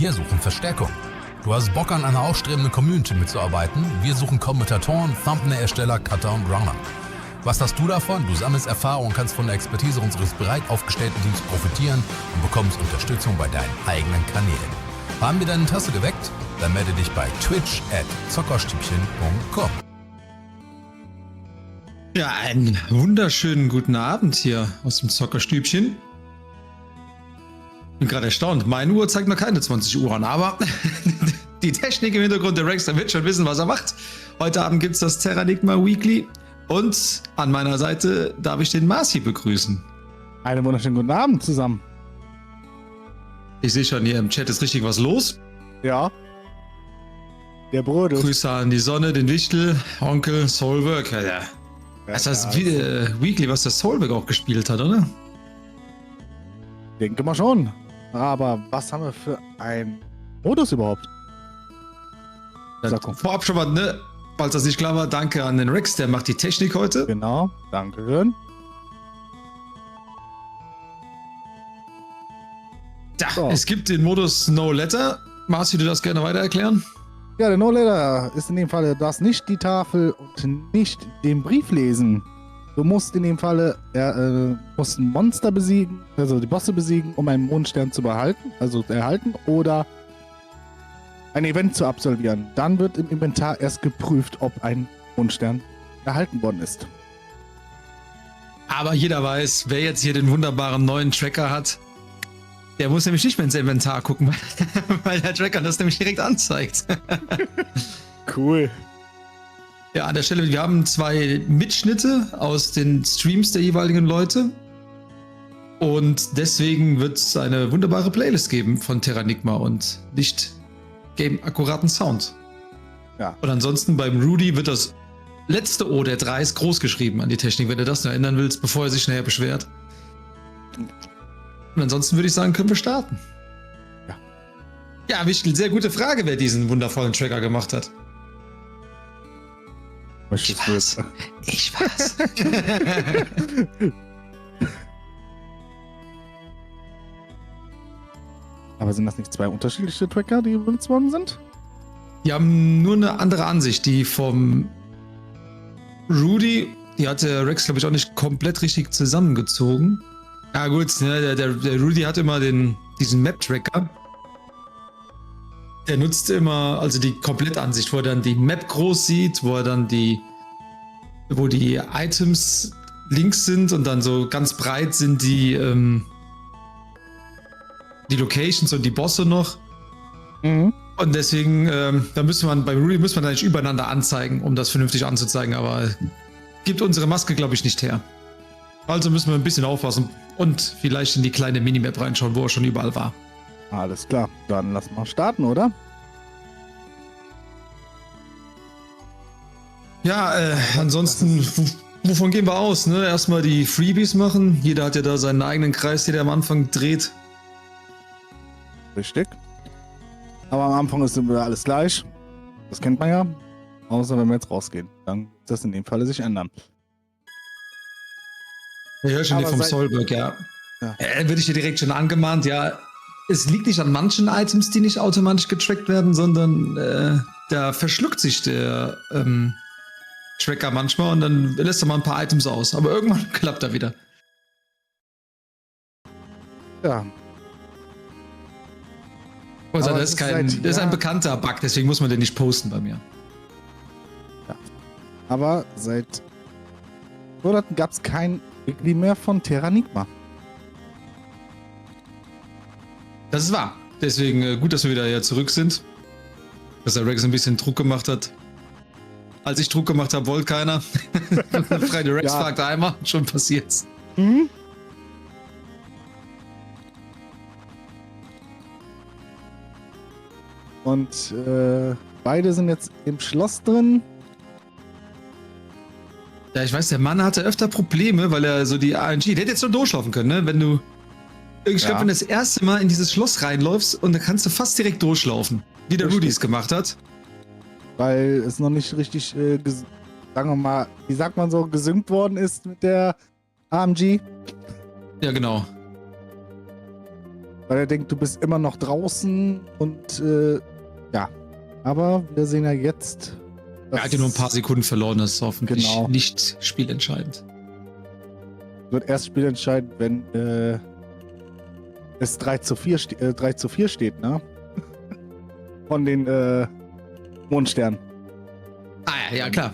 Wir suchen Verstärkung. Du hast Bock an einer aufstrebenden Community mitzuarbeiten? Wir suchen Kommentatoren, Thumbnail-Ersteller, Cutter und Runner. Was hast du davon? Du sammelst Erfahrung und kannst von der Expertise unseres breit aufgestellten Teams profitieren und bekommst Unterstützung bei deinen eigenen Kanälen. Haben wir dein Interesse geweckt? Dann melde dich bei twitch@zockerstübchen.com. Ja, einen wunderschönen guten Abend hier aus dem Zockerstübchen. Bin gerade erstaunt. Meine Uhr zeigt noch keine 20 Uhr an, aber die Technik im Hintergrund, der Rex, der wird schon wissen, was er macht. Heute Abend gibt es das Terranigma Weekly und an meiner Seite darf ich den Marci begrüßen. Einen wunderschönen guten Abend zusammen. Ich sehe schon, hier im Chat ist richtig was los. Ja. Der Bruder. Grüße an die Sonne, den Wichtel, Onkel, Soulwork. Ja. Das ist das Weekly, was der Soulwork auch gespielt hat, oder? Denke mal schon. Aber was haben wir für einen Modus überhaupt? Vorab schon mal, ne? Falls das nicht klar war, danke an den Rex, der macht die Technik heute. Genau, danke schön. Ja, so. Es gibt den Modus No Letter. Marci, du das gerne weiter erklären? Ja, der No Letter ist in dem Fall, du darfst nicht die Tafel und nicht den Brief lesen. Du musst in dem Falle musst ein Monster besiegen, also die Bosse besiegen, um einen Mondstern zu behalten, also zu erhalten, oder ein Event zu absolvieren. Dann wird im Inventar erst geprüft, ob ein Mondstern erhalten worden ist. Aber jeder weiß, wer jetzt hier den wunderbaren neuen Tracker hat, der muss nämlich nicht mehr ins Inventar gucken, weil der Tracker das nämlich direkt anzeigt. Cool. Ja, an der Stelle, wir haben 2 Mitschnitte aus den Streams der jeweiligen Leute. Und deswegen wird es eine wunderbare Playlist geben von Terranigma und nicht game-akkuraten Sound. Ja. Und ansonsten beim Rudy wird das letzte O der 3 groß geschrieben an die Technik, wenn du das noch ändern willst, bevor er sich nachher beschwert. Und ansonsten würde ich sagen, können wir starten. Ja. Ja, Wichtel, sehr gute Frage, wer diesen wundervollen Tracker gemacht hat. Ich weiß. Aber sind das nicht 2 unterschiedliche Tracker, die benutzt worden sind? Die haben nur eine andere Ansicht. Die vom Rudy, die hat der Rex, glaube ich, auch nicht komplett richtig zusammengezogen. Ja gut, ne, der Rudy hat immer diesen Map-Tracker. Der nutzt immer, also die Komplettansicht, wo er dann die Map groß sieht, wo er dann wo die Items links sind und dann so ganz breit sind die Locations und die Bosse noch. Mhm. Und deswegen, bei Rudy müsste man da nicht übereinander anzeigen, um das vernünftig anzuzeigen, aber gibt unsere Maske, glaube ich, nicht her. Also müssen wir ein bisschen aufpassen und vielleicht in die kleine Minimap reinschauen, wo er schon überall war. Alles klar, dann lass mal starten, oder? Ja, ansonsten, wovon gehen wir aus? Ne? Erstmal die Freebies machen. Jeder hat ja da seinen eigenen Kreis, den er am Anfang dreht. Richtig. Aber am Anfang ist immer alles gleich. Das kennt man ja. Außer wenn wir jetzt rausgehen. Dann wird das in dem Falle sich ändern. Ich höre schon die vom Soulwork, ja. Würde ich dir direkt schon angemahnt, ja. Es liegt nicht an manchen Items, die nicht automatisch getrackt werden, sondern da verschluckt sich der Tracker manchmal und dann lässt er mal ein paar Items aus. Aber irgendwann klappt er wieder. Ja. Also das ist ein bekannter Bug, deswegen muss man den nicht posten bei mir. Ja. Aber seit Monaten gab es kein Weekly mehr von Terranigma. Das ist wahr. Deswegen gut, dass wir wieder hier zurück sind. Dass der Rex ein bisschen Druck gemacht hat. Als ich Druck gemacht habe, wollte keiner. Freie Rex fragt einmal, schon passiert's. Mhm. Und beide sind jetzt im Schloss drin. Ja, ich weiß, der Mann hatte öfter Probleme, weil er so die RNG, der hätte jetzt nur durchlaufen können, ne? Wenn du, ich glaube, wenn du das erste Mal in dieses Schloss reinläufst und dann kannst du fast direkt durchlaufen, wie der Rudy es gemacht hat. Weil es noch nicht richtig, sagen wir mal, wie sagt man so, gesynkt worden ist mit der AMG. Ja, genau. Weil er denkt, du bist immer noch draußen und ja. Aber wir sehen ja jetzt. Er hat ja nur ein paar Sekunden verloren, das ist hoffentlich Genau. nicht spielentscheidend. Wird erst spielentscheidend, wenn es 3:4 steht, ne? Von den Mondsternen. Ah ja, klar.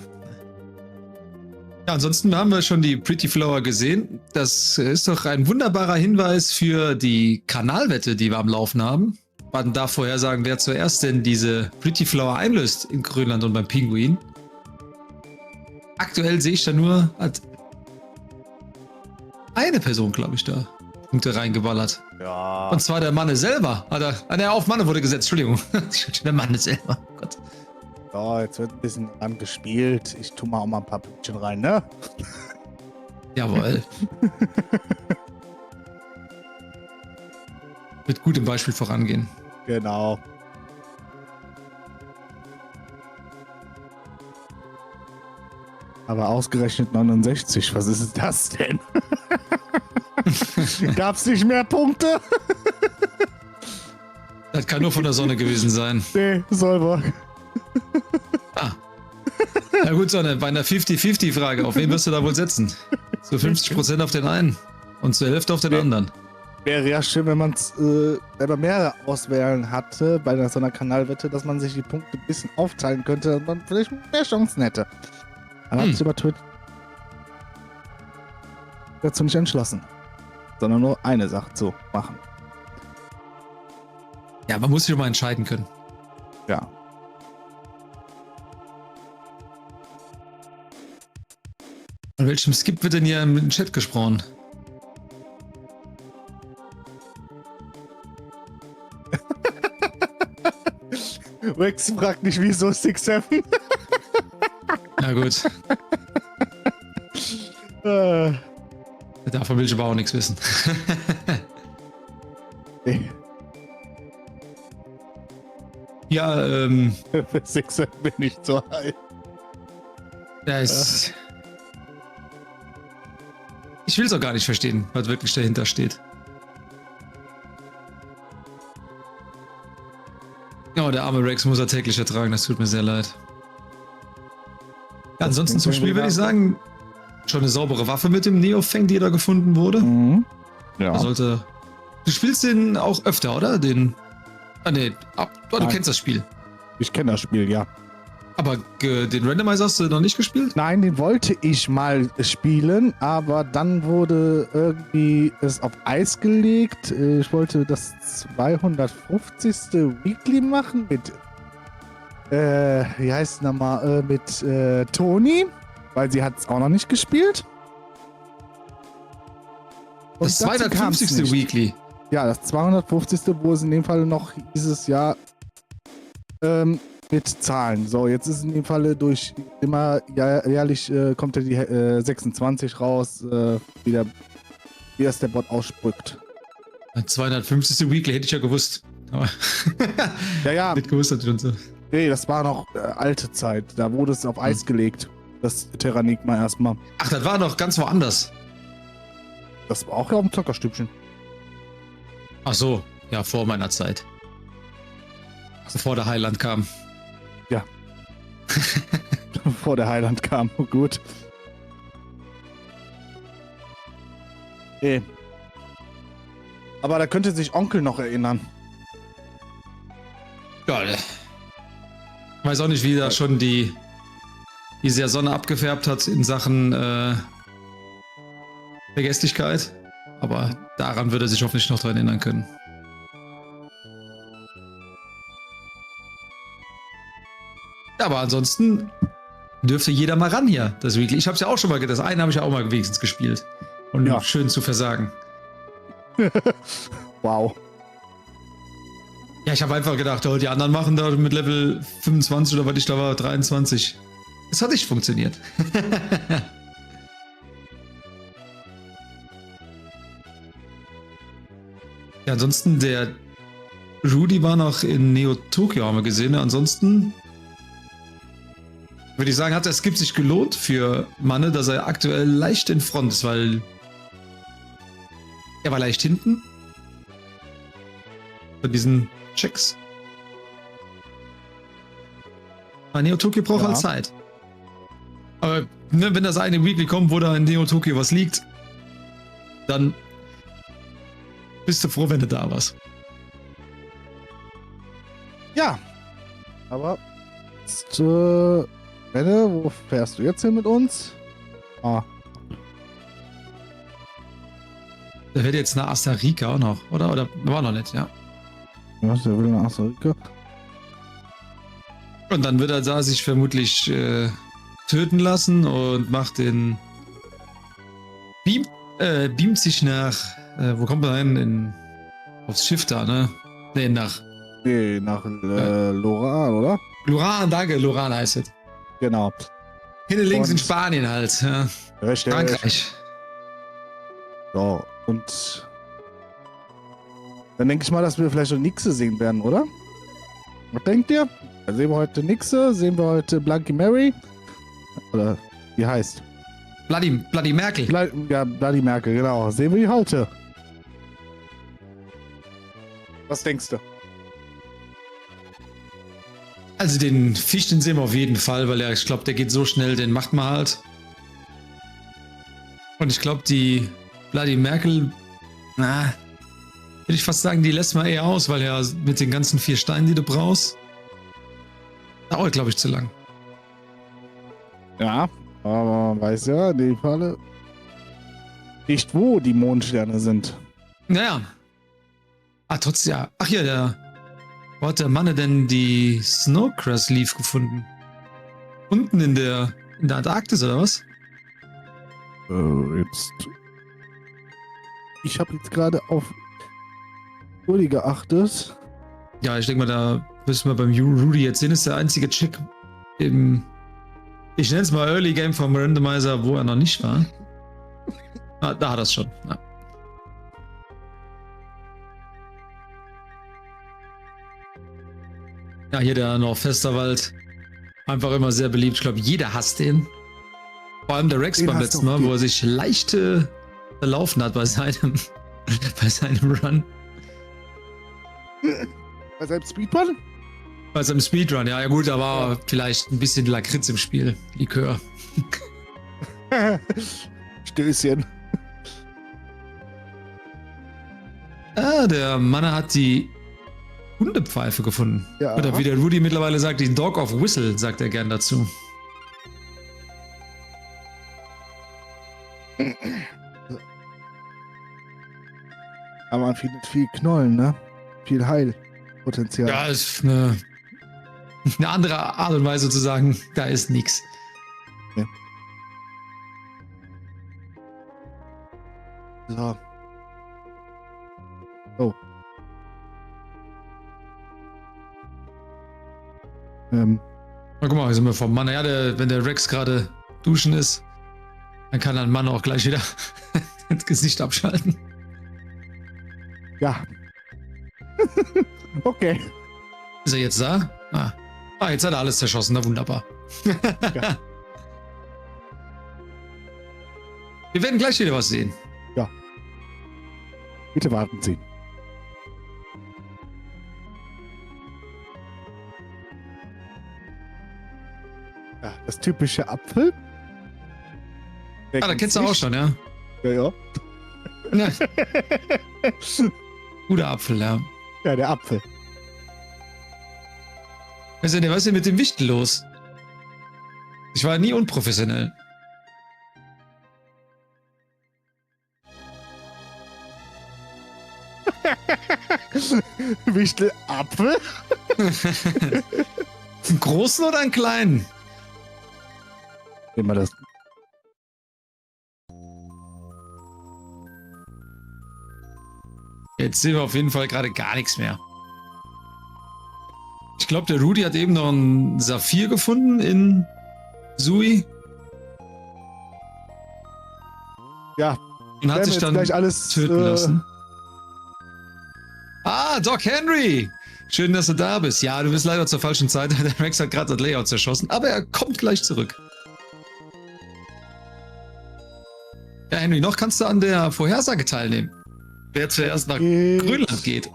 Ja, ansonsten haben wir schon die Pretty Flower gesehen. Das ist doch ein wunderbarer Hinweis für die Kanalwette, die wir am Laufen haben. Man darf vorhersagen, wer zuerst denn diese Pretty Flower einlöst in Grönland und beim Pinguin. Aktuell sehe ich da nur, hat eine Person, glaube ich, da Punkte reingeballert. Ja. Und zwar der Manne selber. Auf Manne wurde gesetzt, Entschuldigung. Der Manne selber. Oh Gott. So, jetzt wird ein bisschen ran gespielt. Ich tue mal auch mal ein paar Pünktchen rein, ne? Jawohl. Mit gutem Beispiel vorangehen. Genau. Aber ausgerechnet 69, was ist das denn? Gab's nicht mehr Punkte? Das kann nur von der Sonne gewesen sein. Nee, Solberg. Na gut, Sonne, bei einer 50-50-Frage, auf wen wirst du da wohl setzen? Zu 50% auf den einen und zur Hälfte auf den anderen. Wäre ja schön, wenn man es wenn man mehrere Auswählen hatte bei so einer Kanalwette, dass man sich die Punkte ein bisschen aufteilen könnte und man vielleicht mehr Chancen hätte. Aber hat sich über Twitter dazu nicht entschlossen, sondern nur eine Sache zu machen. Ja, man muss sich mal entscheiden können. Ja. An welchem Skip wird denn hier im Chat gesprochen? Rex fragt nicht, wieso 6-7. Na gut, davon will ich aber auch nichts wissen. Nee, Ja, für 6-7 bin ich zu high. ja, ich will es auch gar nicht verstehen, was wirklich dahinter steht. Oh, der arme Rex muss er täglich ertragen, das tut mir sehr leid. Ja, ansonsten zum Spiel würde ich sagen, schon eine saubere Waffe mit dem Neofang, die da gefunden wurde. Mhm. Ja. Da sollte. Du spielst den auch öfter, oder? Den. Ah, nee. Du Nein. kennst das Spiel. Ich kenne das Spiel, ja. Aber den Randomizer hast du noch nicht gespielt? Nein, den wollte ich mal spielen, aber dann wurde irgendwie es auf Eis gelegt. Ich wollte das 250. Weekly machen mit, wie heißt es nochmal, mit Toni, weil sie hat es auch noch nicht gespielt. Und Das dazu kam's 250. nicht. Weekly. Ja, das 250. wo es in dem Fall noch dieses Jahr mit Zahlen. So, jetzt ist in dem Falle durch immer jährlich kommt ja die 26 raus, wie das der Bot ausspuckt. 250. Weekly hätte ich ja gewusst. Aber Ja, nicht gewusst hat und so. nee, das war noch alte Zeit. Da wurde es auf Eis gelegt. Das Terranigma erstmal. Ach, das war noch ganz woanders. Das war auch ja auf dem Zockerstübchen. Ach so, ja, vor meiner Zeit. Bevor der Heiland kam. Bevor der Heiland kam. Oh, gut. Aber da könnte sich Onkel noch erinnern. Ja, weiß auch nicht, wie da schon die sehr Sonne abgefärbt hat in Sachen Vergesslichkeit. Aber daran würde er sich hoffentlich noch dran erinnern können. Ja, aber ansonsten dürfte jeder mal ran hier, das Weekly. Ich habe es ja auch schon mal, das eine habe ich ja auch mal wenigstens gespielt. Und Ja. schön zu versagen. Wow. Ja, ich habe einfach gedacht, oh, die anderen machen da mit Level 25 oder was ich da war, 23. Das hat nicht funktioniert. Ja, ansonsten der Rudy war noch in Neo Tokyo, haben wir gesehen. Ansonsten würde ich sagen, hat es gibt sich gelohnt für Manne, dass er aktuell leicht in Front ist, weil er war leicht hinten. Von diesen Checks. Aber Neo Tokyo braucht Ja. halt Zeit. Aber ne, wenn das eine Weekly kommt, wo da in Neo Tokyo was liegt, dann bist du froh, wenn du da warst. Ja. Aber jetzt, Benne, wo fährst du jetzt hin mit uns? Ah, Der wird jetzt nach Costa Rica auch noch, oder? Oder war noch nicht, ja. was, der will nach Costa Rica? Und dann wird er da sich vermutlich töten lassen und macht den. Beamt sich nach. Wo kommt er hin? Aufs Schiff da, ne? Ne, nach. Nee, nach Loran, oder? Luran, danke, Luran heißt es. Genau. Hinten links in Und- Spanien halt. Ja. Richtig. Frankreich. So, und dann denke ich mal, dass wir vielleicht noch Nixe sehen werden, oder? Was denkt ihr? Da sehen wir heute Nixe, sehen wir heute Blanky Mary. Oder wie heißt? Bloody Merkel. Bloody Merkel, genau. Sehen wir die heute. Was denkst du? Also den Fisch, den sehen wir auf jeden Fall, weil ich glaube, der geht so schnell, den macht man halt. Und ich glaube, die Bloody Merkel, würde ich fast sagen, die lässt man eher aus, weil ja mit den ganzen 4 Steinen, die du brauchst, dauert, glaube ich, zu lang. Ja, aber man weiß ja in dem Falle nicht, wo die Mondsterne sind. Naja. Trotzdem, ja. Ach ja, wo hat der Mann denn die Snowcrest Leaf gefunden? Unten in der Antarktis, oder was? Jetzt. Ich habe jetzt gerade auf Uli geachtet. Ja, ich denke mal, da müssen wir beim Rudy jetzt sehen, ist der einzige Check im, ich nenne es mal Early Game vom Randomizer, wo er noch nicht war. Da hat er es schon. Ja. Ja, hier der Nordwesterwald. Einfach immer sehr beliebt. Ich glaube, jeder hasst den. Vor allem der Rex Den beim hasst letzten auch Mal, die. wo er sich leicht verlaufen hat bei seinem, bei seinem Run. Bei seinem Speedrun? Bei seinem Speedrun, ja gut, da war vielleicht ein bisschen Lakritz im Spiel. Likör. Stößchen. Der Mann hat die Hundepfeife gefunden. Ja. Oder wie der Rudy mittlerweile sagt, die Dog of Whistle, sagt er gern dazu. Aber man findet viel Knollen, ne? Viel Heilpotenzial. Ja, ist eine andere Art und Weise zu sagen, da ist nichts. So. Oh. Na, guck mal, hier sind wir vom Mann. Ja, wenn der Rex gerade duschen ist, dann kann ein Mann auch gleich wieder das Gesicht abschalten. Ja. Okay. Ist er jetzt da? Jetzt hat er alles zerschossen. Na wunderbar. Ja. Wir werden gleich wieder was sehen. Bitte warten Sie. Ja, das typische Apfel. Da kennst du auch schon, ja? Ja, ja. Ja. Guter Apfel, ja. Ja, der Apfel. Was ist denn mit dem Wichtel los? Ich war nie unprofessionell. Wichtel Apfel? Einen großen oder einen kleinen? Immer das. Jetzt sehen wir auf jeden Fall gerade gar nichts mehr. Ich glaube, der Rudy hat eben noch einen Saphir gefunden in Sui Ja, und hat werden sich jetzt dann gleich alles töten lassen. Doc Henry! Schön, dass du da bist. Ja, du bist leider zur falschen Zeit. Der Rex hat gerade das Layout zerschossen, aber er kommt gleich zurück. Ja, Henry, noch kannst du an der Vorhersage teilnehmen. Wer zuerst nach geht. Grönland geht.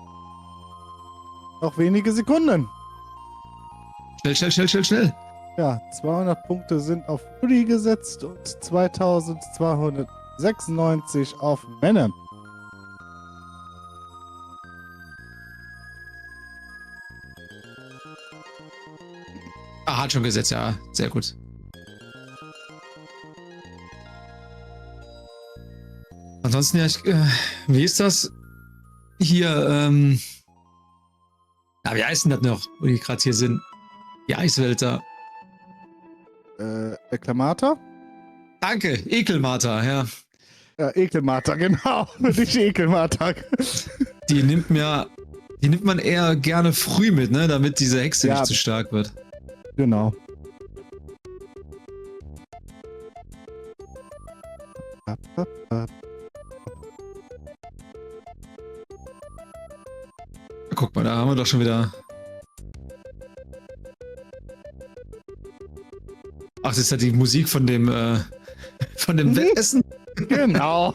Noch wenige Sekunden. Schnell. Ja, 200 Punkte sind auf Rudy gesetzt und 2296 auf Männer. Ah, hat schon gesetzt, ja. Sehr gut. Ansonsten, ja, wie ist das? Hier, wie heißt denn das noch, wo die gerade hier sind? Die Eiswälder. Reklamata? Danke, Ekelmarter, ja. Ja, Ekelmarter, genau. Nicht Ekelmarter. Die nimmt man eher gerne früh mit, ne, damit diese Hexe Ja. nicht zu stark wird. Genau. Guck mal, da haben wir doch schon wieder. Ach, das ist ja die Musik von dem Wettessen. Genau.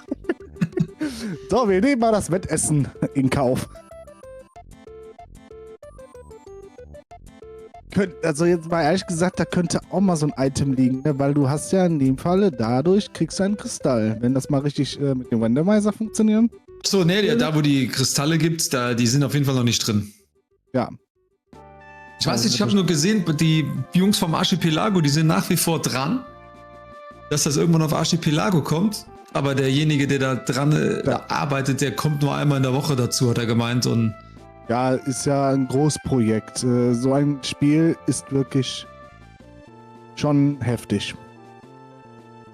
So, wir nehmen mal das Wettessen in Kauf. Also jetzt mal ehrlich gesagt, da könnte auch mal so ein Item liegen, ne? Weil du hast ja in dem Falle dadurch kriegst du einen Kristall. Wenn das mal richtig mit dem Randomizer funktionieren. So, nee, da wo die Kristalle gibt, die sind auf jeden Fall noch nicht drin. Ja. Ich weiß nicht, ich habe nur gesehen, die Jungs vom Archipelago, die sind nach wie vor dran, dass das irgendwann auf Archipelago kommt. Aber derjenige, der da dran arbeitet, der kommt nur einmal in der Woche dazu, hat er gemeint. Und Ja, ist ja ein Großprojekt. So ein Spiel ist wirklich schon heftig.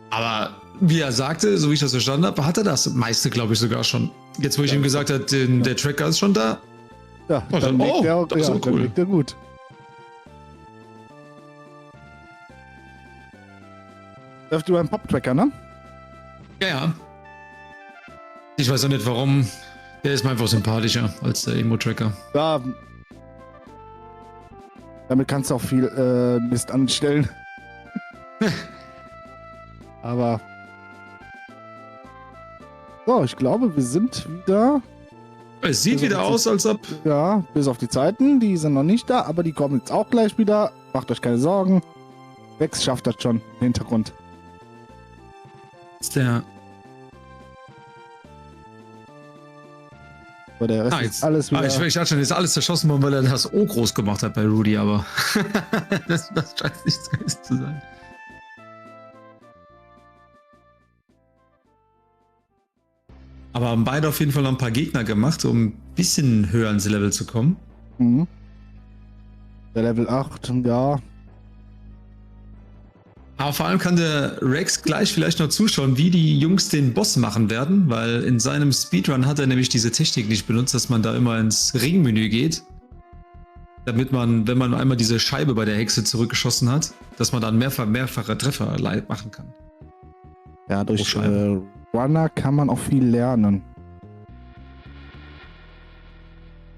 aber wie er sagte, so wie ich das verstanden habe, hat er das meiste, glaube ich, sogar schon. Jetzt, wo ich ihm gesagt habe, der Tracker ist schon da. Ja, Oh, dann legt er auch, das ist so dann cool. legt er gut. Läuft über einen Pop-Tracker, ne? Ja. Ich weiß auch nicht warum. Der ist mir einfach sympathischer als der Emo-Tracker. Ja. Damit kannst du auch viel Mist anstellen. Aber. So, ich glaube, wir sind wieder. Es sieht wieder aus, als ob. Ja, bis auf die Zeiten, die sind noch nicht da, aber die kommen jetzt auch gleich wieder. Macht euch keine Sorgen. Wex schafft das schon im Hintergrund. Der. So, der Rest ist alles wieder. Ich dachte schon, ist alles zerschossen worden, weil er das O groß gemacht hat bei Rudy, aber das scheint nicht so zu sein. Aber haben beide auf jeden Fall noch ein paar Gegner gemacht, um ein bisschen höher ins Level zu kommen. Mhm. Der Level 8, ja. Aber vor allem kann der Rex gleich vielleicht noch zuschauen, wie die Jungs den Boss machen werden, weil in seinem Speedrun hat er nämlich diese Technik nicht benutzt, dass man da immer ins Ringmenü geht, damit man, wenn man einmal diese Scheibe bei der Hexe zurückgeschossen hat, dass man dann mehrfache Treffer machen kann. Ja, durch Scheibe. Runner kann man auch viel lernen.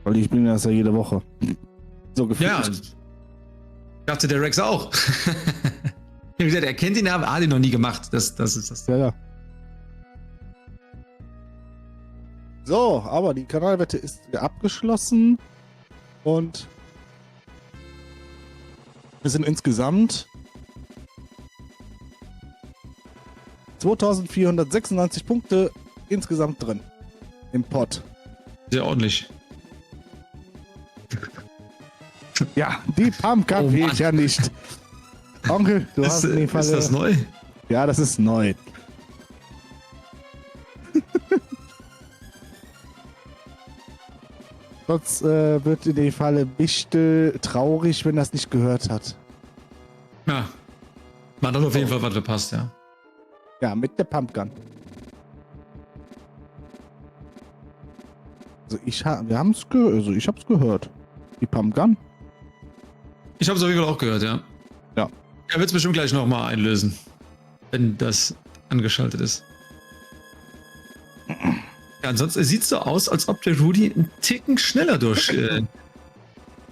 Weil ich bin das ja jede Woche. So gefühlt. Ja, dachte der Rex auch. Ich hab gesagt, er kennt ihn, aber hat ihn noch nie gemacht. Das ist das. Ja. So, aber die Kanalwette ist wieder abgeschlossen. Und wir sind insgesamt 2496 Punkte insgesamt drin. Im Pot. Sehr ordentlich. Ja, die Pumpkin Oh fehlt Mann. ja nicht. Onkel, du hast in dem Fall. Ist das neu? Ja, das ist neu. Sonst wird in dem Falle Bichtel traurig, wenn er es nicht gehört hat. Ja. Man hat auf jeden Fall was verpasst, ja. Ja, mit der Pumpgun. Also ich hab's gehört. Die Pumpgun. Ich habe es auf jeden Fall auch gehört, ja. Ja. Er wird es bestimmt gleich nochmal einlösen, wenn das angeschaltet ist. Ja, ansonsten sieht es so aus, als ob der Rudy einen Ticken schneller durch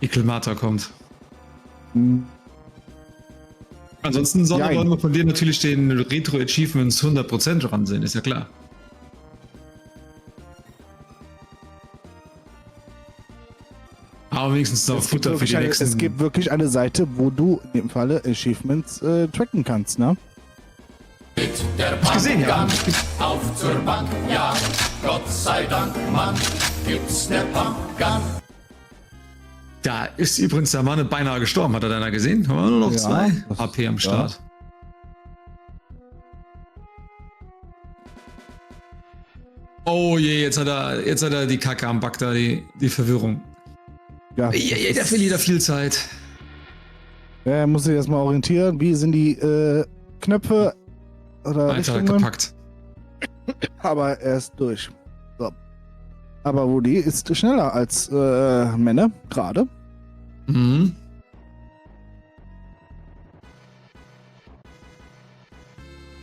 Ekelmata kommt. Hm, Ansonsten sollen Jein. wir von dir natürlich den Retro-Achievements 100% ransehen, ist ja klar. Aber haben wenigstens noch Futter für die nächsten. Es gibt wirklich eine Seite, wo du in dem Falle Achievements tracken kannst, ne? Mit der Hab ich gesehen, ja. Auf zur Bank, ja, Gott sei Dank, Mann, gibt's der Pumpgun. Da ist übrigens der Mann beinahe gestorben, hat er deiner gesehen? Haben wir nur noch Ja, 2 das- HP am Start. Oh je, jetzt hat er die Kacke am Back da, die Verwirrung. Ja, Der verliert da viel Zeit. er muss sich erstmal orientieren. Wie sind die Knöpfe oder Einfach Richtungen? gepackt. Aber er ist durch. So. Aber Woody ist schneller als Männer, gerade. Mhm.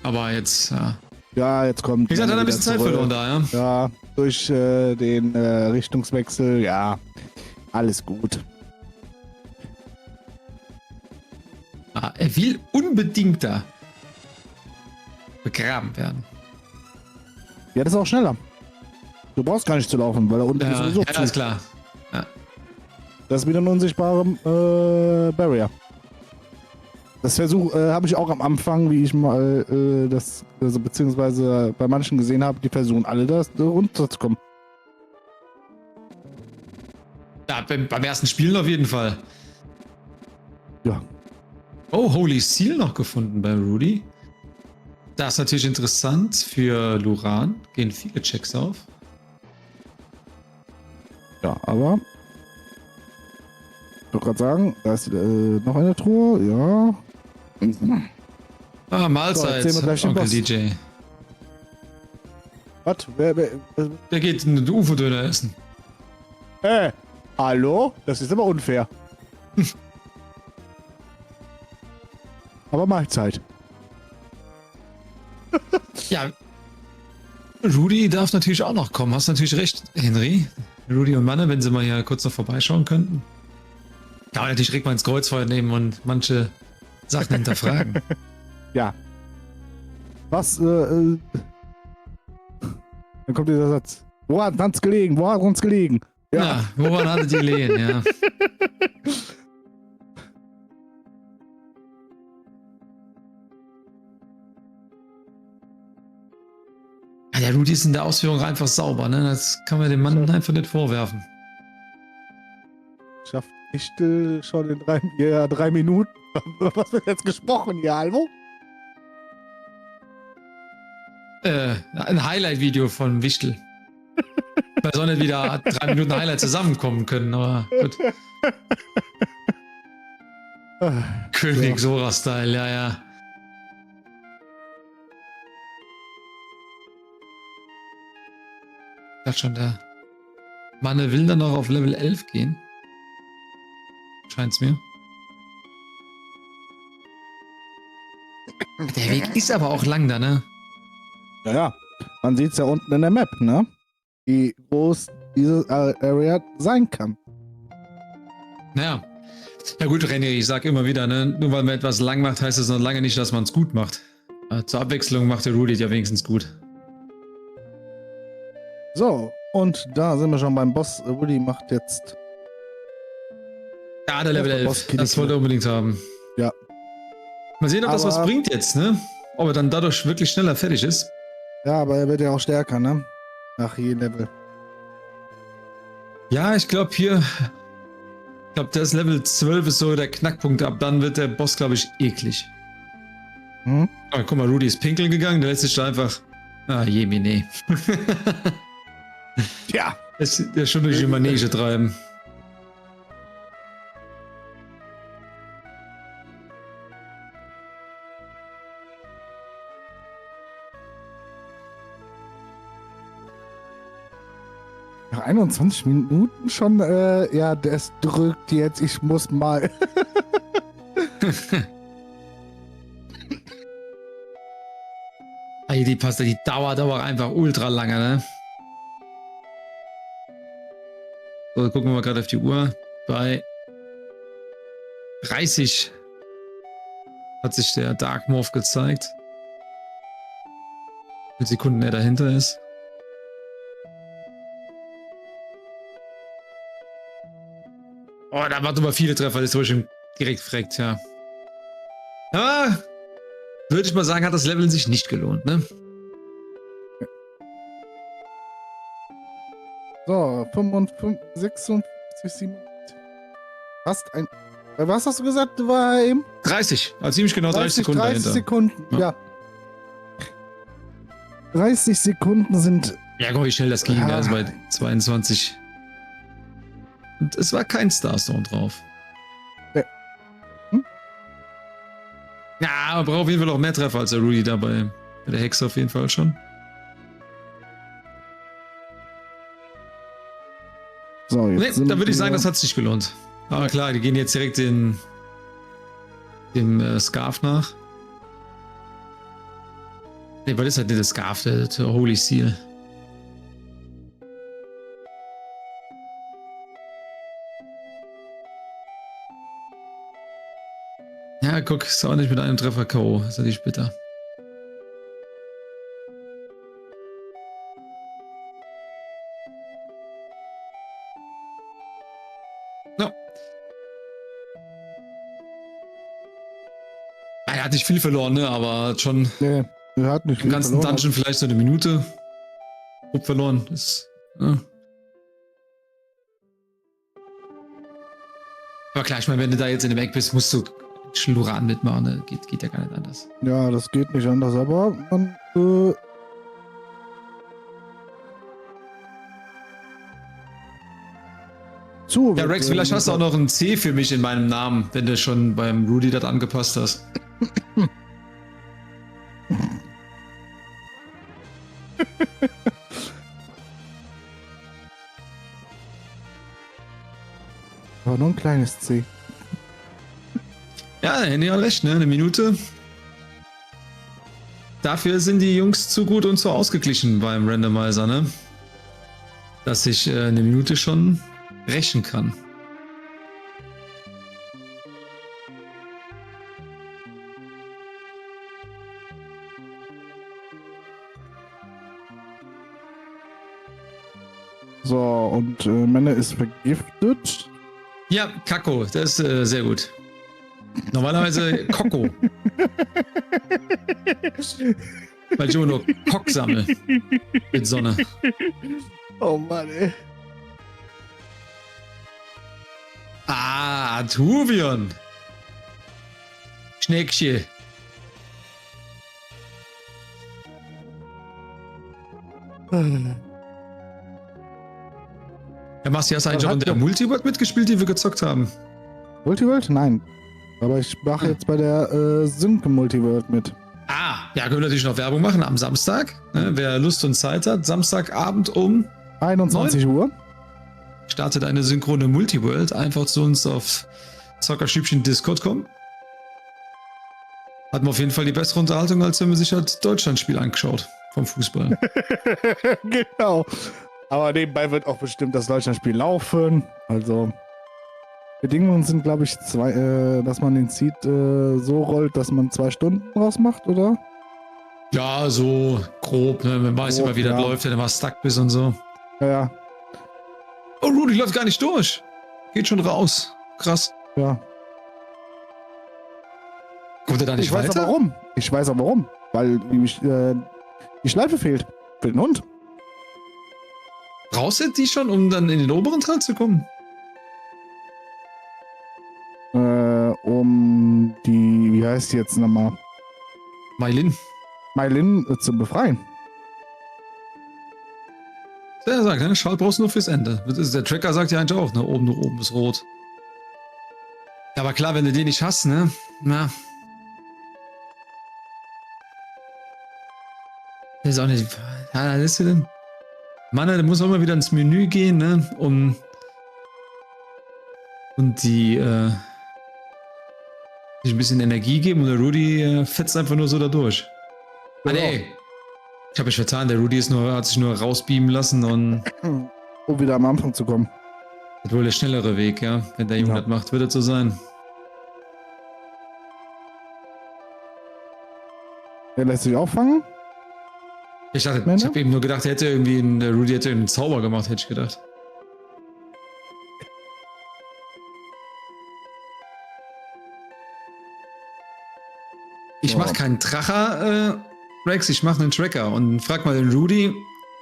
Aber jetzt, ja. Ja, jetzt kommt. Wie gesagt, hat er ein wieder bisschen Zeit zurück. verloren da, ja. Ja, durch den Richtungswechsel, ja, alles gut. Ah, er will unbedingt da begraben werden. Ja, das ist auch schneller. Du brauchst gar nicht zu laufen, weil er unten ist Ja, sowieso ja, zu. ist klar. Das ist wieder ein unsichtbarer Barrier. Das Versuch habe ich auch am Anfang, wie ich mal also beziehungsweise bei manchen gesehen habe, die versuchen alle das runterzukommen. Ja, beim ersten Spielen auf jeden Fall. Ja. Oh, Holy Seal noch gefunden bei Rudy. Das ist natürlich interessant für Luran. Gehen viele Checks auf. Ja, aber. Ich wollte gerade sagen, da ist noch eine Truhe, ja. Ah, Mahlzeit, So, erzähl mir gleich den Onkel Boss. DJ. Was? Der geht einen UFO-Döner essen. Hallo? Das ist aber unfair. Aber Mahlzeit. Ja, Rudy darf natürlich auch noch kommen. Hast natürlich recht, Henry. Rudy und Manne, wenn sie mal hier kurz noch vorbeischauen könnten. Kann man natürlich direkt mal ins Kreuzfeuer nehmen und manche Sachen hinterfragen. Ja. Was, Dann kommt dieser Satz. Wo hat uns gelegen? Wo hat uns gelegen? Ja, woran hattet ihr Lehen, ja. Ja, der Rudy ist in der Ausführung einfach sauber, ne? Das kann man dem Mann einfach nicht vorwerfen. Schafft nicht schon in 3 Minuten. Was wird jetzt gesprochen hier, Alvo? Ein Highlight-Video von Wichtel. Weil so nicht wieder 3 Minuten Highlight zusammenkommen können, aber gut. König Sora-Style, ja, ja. Das schon der Manne will dann noch auf Level 11 gehen. Scheint's mir. Der Weg ist aber auch lang da, ne? Ja. Man sieht es ja unten in der Map, ne? Wie groß diese Area sein kann. Naja. Ja gut, René, ich sag immer wieder, ne? Nur weil man etwas lang macht, heißt es noch lange nicht, dass man es gut macht. Zur Abwechslung macht der Rudy ja wenigstens gut. So, und da sind wir schon beim Boss. Woody macht jetzt. Ja, der Level Ja, 11. Boss Kitty Das wollte er unbedingt haben. Ja. Mal sehen, ob das Aber- was bringt jetzt, ne? Ob er dann dadurch wirklich schneller fertig ist. Ja, aber er wird ja auch stärker, ne? Nach jedem Level. Ja, ich glaube hier. Ich glaube, das Level 12 ist so der Knackpunkt. Ab dann wird der Boss, glaube ich, eklig. Hm? Oh, guck mal, Rudy ist pinkeln gegangen. Der lässt sich da einfach. Ah, Jemine. Ja. Der ist schon durch die Manege treiben. Nach 21 Minuten schon, ja, das drückt jetzt, ich muss mal. Ey, die Pasta, die dauert aber einfach ultra lange, ne? So, gucken wir mal gerade auf die Uhr. Bei 30 hat sich der Dark Morph gezeigt. Wie viele Sekunden er dahinter ist. Ja, da macht immer viele Treffer, das ist ruhig direkt fragt, ja. Aber würde ich mal sagen, hat das Leveln sich nicht gelohnt, ne? So, 55, 56, 57. Fast ein. Was hast du gesagt, war eben? 30, also ziemlich genau 30 Sekunden 30 dahinter. Sekunden, Ja. ja. 30 Sekunden sind. Ja, guck mal, wie schnell das ging, Ja. also bei 22. Und es war kein Starstone drauf. Hm? Ja, man braucht auf jeden Fall auch mehr Treffer als der Rudy dabei. Bei der Hexe auf jeden Fall schon. So, jetzt Nee, sind da würde ich sagen, wir- das hat sich gelohnt. Aber klar, die gehen jetzt direkt dem Scarf nach. Nee, weil das ist halt nicht das Scarf, der Holy Seal. Ja, guck, ist auch nicht mit einem Treffer K.O. Ist natürlich bitter. Ja. Er hat nicht viel verloren, ne? Aber hat schon Nee, er hat nicht im viel ganzen verloren. Dungeon vielleicht so eine Minute grob verloren. Ist, ja. Aber klar, ich meine, wenn du da jetzt in dem Eck bist, musst du Schluran mitmachen. Ne? Geht ja gar nicht anders. Ja, das geht nicht anders, aber man. Ja, Rex, vielleicht hast du auch noch ein C für mich in meinem Namen, wenn du schon beim Rudy das angepasst hast. Aber nur ein kleines C. Ja, der Handy hat recht, ne? Eine Minute. Dafür sind die Jungs zu gut und zu ausgeglichen beim Randomizer, ne? Dass ich eine Minute schon rächen kann. So, und Männer ist vergiftet. Ja, Kako, das ist sehr gut. Normalerweise Koko. Weil ich immer nur Kock sammle. Mit Sonne. Oh Mann, ey. Ah, Tuvion. Schneckchen. Ja, Masti, hast du eigentlich auch in der Multiworld mitgespielt, die wir gezockt haben? Multiworld? Nein. Aber ich mache jetzt bei der Sync Multiworld mit. Ah, ja, können wir natürlich noch Werbung machen am Samstag. Ne, wer Lust und Zeit hat, Samstagabend um 21 Uhr. startet eine synchrone Multiworld. Einfach zu uns auf Zockerstübchen Discord kommen. Hat man auf jeden Fall die bessere Unterhaltung, als wenn man sich halt Deutschlandspiel angeschaut vom Fußball. Genau. Aber nebenbei wird auch bestimmt das Deutschlandspiel laufen. Also Bedingungen sind, glaube ich, dass man den Seed so rollt, dass man 2 Stunden draus macht, oder? Ja, so grob. Ne? Man weiß Grob, immer, wie das ja. läuft, wenn du mal stuck bist und so. Ja, Oh, Rudy läuft gar nicht durch. Geht schon raus. Krass. ja. Kommt er da nicht Ich weiß weiter? aber warum. Ich weiß aber warum. Weil die Schleife fehlt. Für den Hund. Brauchst du die schon, um dann in den oberen Teil zu kommen? Um die, wie heißt die jetzt nochmal? Mailin. Mailin zu befreien. Der sagt, ne? Schal brauchst du nur fürs Ende. Der Tracker sagt ja eigentlich auch, ne? Oben nach oben ist rot. Ja, aber klar, wenn du den nicht hast, ne? Na. Das ist auch nicht. Ja, das ist ja denn. Mann, der muss auch mal wieder ins Menü gehen, ne? Und die, sich ein bisschen Energie geben und der Rudy fetzt einfach nur so da durch. Ah, nee. Ich habe mich vertan, der Rudy hat sich nur rausbeamen lassen und Um wieder am Anfang zu kommen. das ist wohl der schnellere Weg, ja. Wenn der Junge Ja. das macht, wird es so sein. Der lässt sich auffangen. Ich dachte, Männer? ich habe eben nur gedacht, der Rudy hätte einen Zauber gemacht, hätte ich gedacht. Ich mache keinen Tracher, Rex, ich mache einen Tracker und frag mal den Rudy,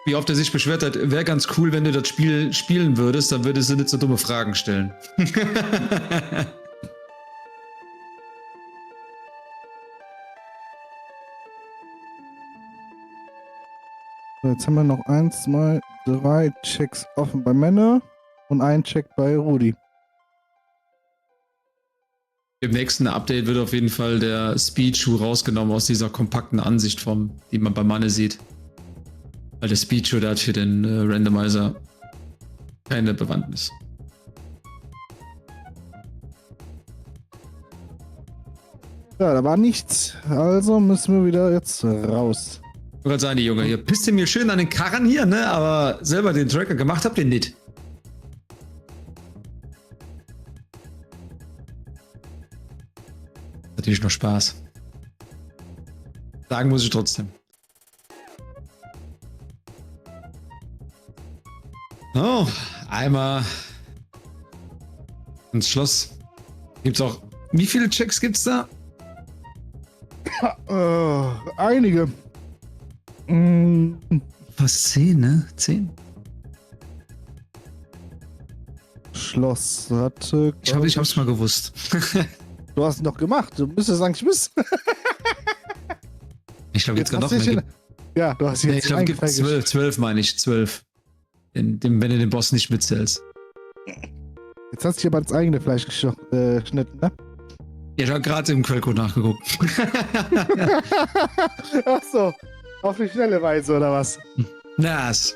wie oft er sich beschwert hat, wäre ganz cool, wenn du das Spiel spielen würdest, dann würdest du nicht so dumme Fragen stellen. So, jetzt haben wir noch 1, 2, 3 Checks offen bei Männer und einen Check bei Rudi. Im nächsten Update wird auf jeden Fall der Speedschuh rausgenommen aus dieser kompakten Ansichtform, die man bei Manne sieht. Weil der Speedschuh, der hat für den Randomizer keine Bewandtnis. Ja, da war nichts. Also müssen wir wieder jetzt raus. Ich wollte sagen, die Junge, ihr pisst ihr mir schön an den Karren hier, ne? Aber selber den Tracker gemacht habt ihr nicht. Natürlich noch Spaß. Sagen muss ich trotzdem. Oh, einmal ins Schloss. Gibt's auch. Wie viele Checks gibt's da? Einige. Was, 10, ne? 10? Schloss hatte. Ich hab's mal gewusst. Du hast es noch gemacht. Du müsstest eigentlich wissen. Ich glaube, jetzt gerade hast noch du mehr. dich ja, du hast Nee, jetzt ich glaube, es gibt 12 meine ich. 12. Wenn du den Boss nicht mitzählst. Jetzt hast du dich aber ins eigene Fleisch geschnitten, ne? Ja, ich habe gerade im Quellcode nachgeguckt. Ach so. Auf die schnelle Weise, oder was? Nice.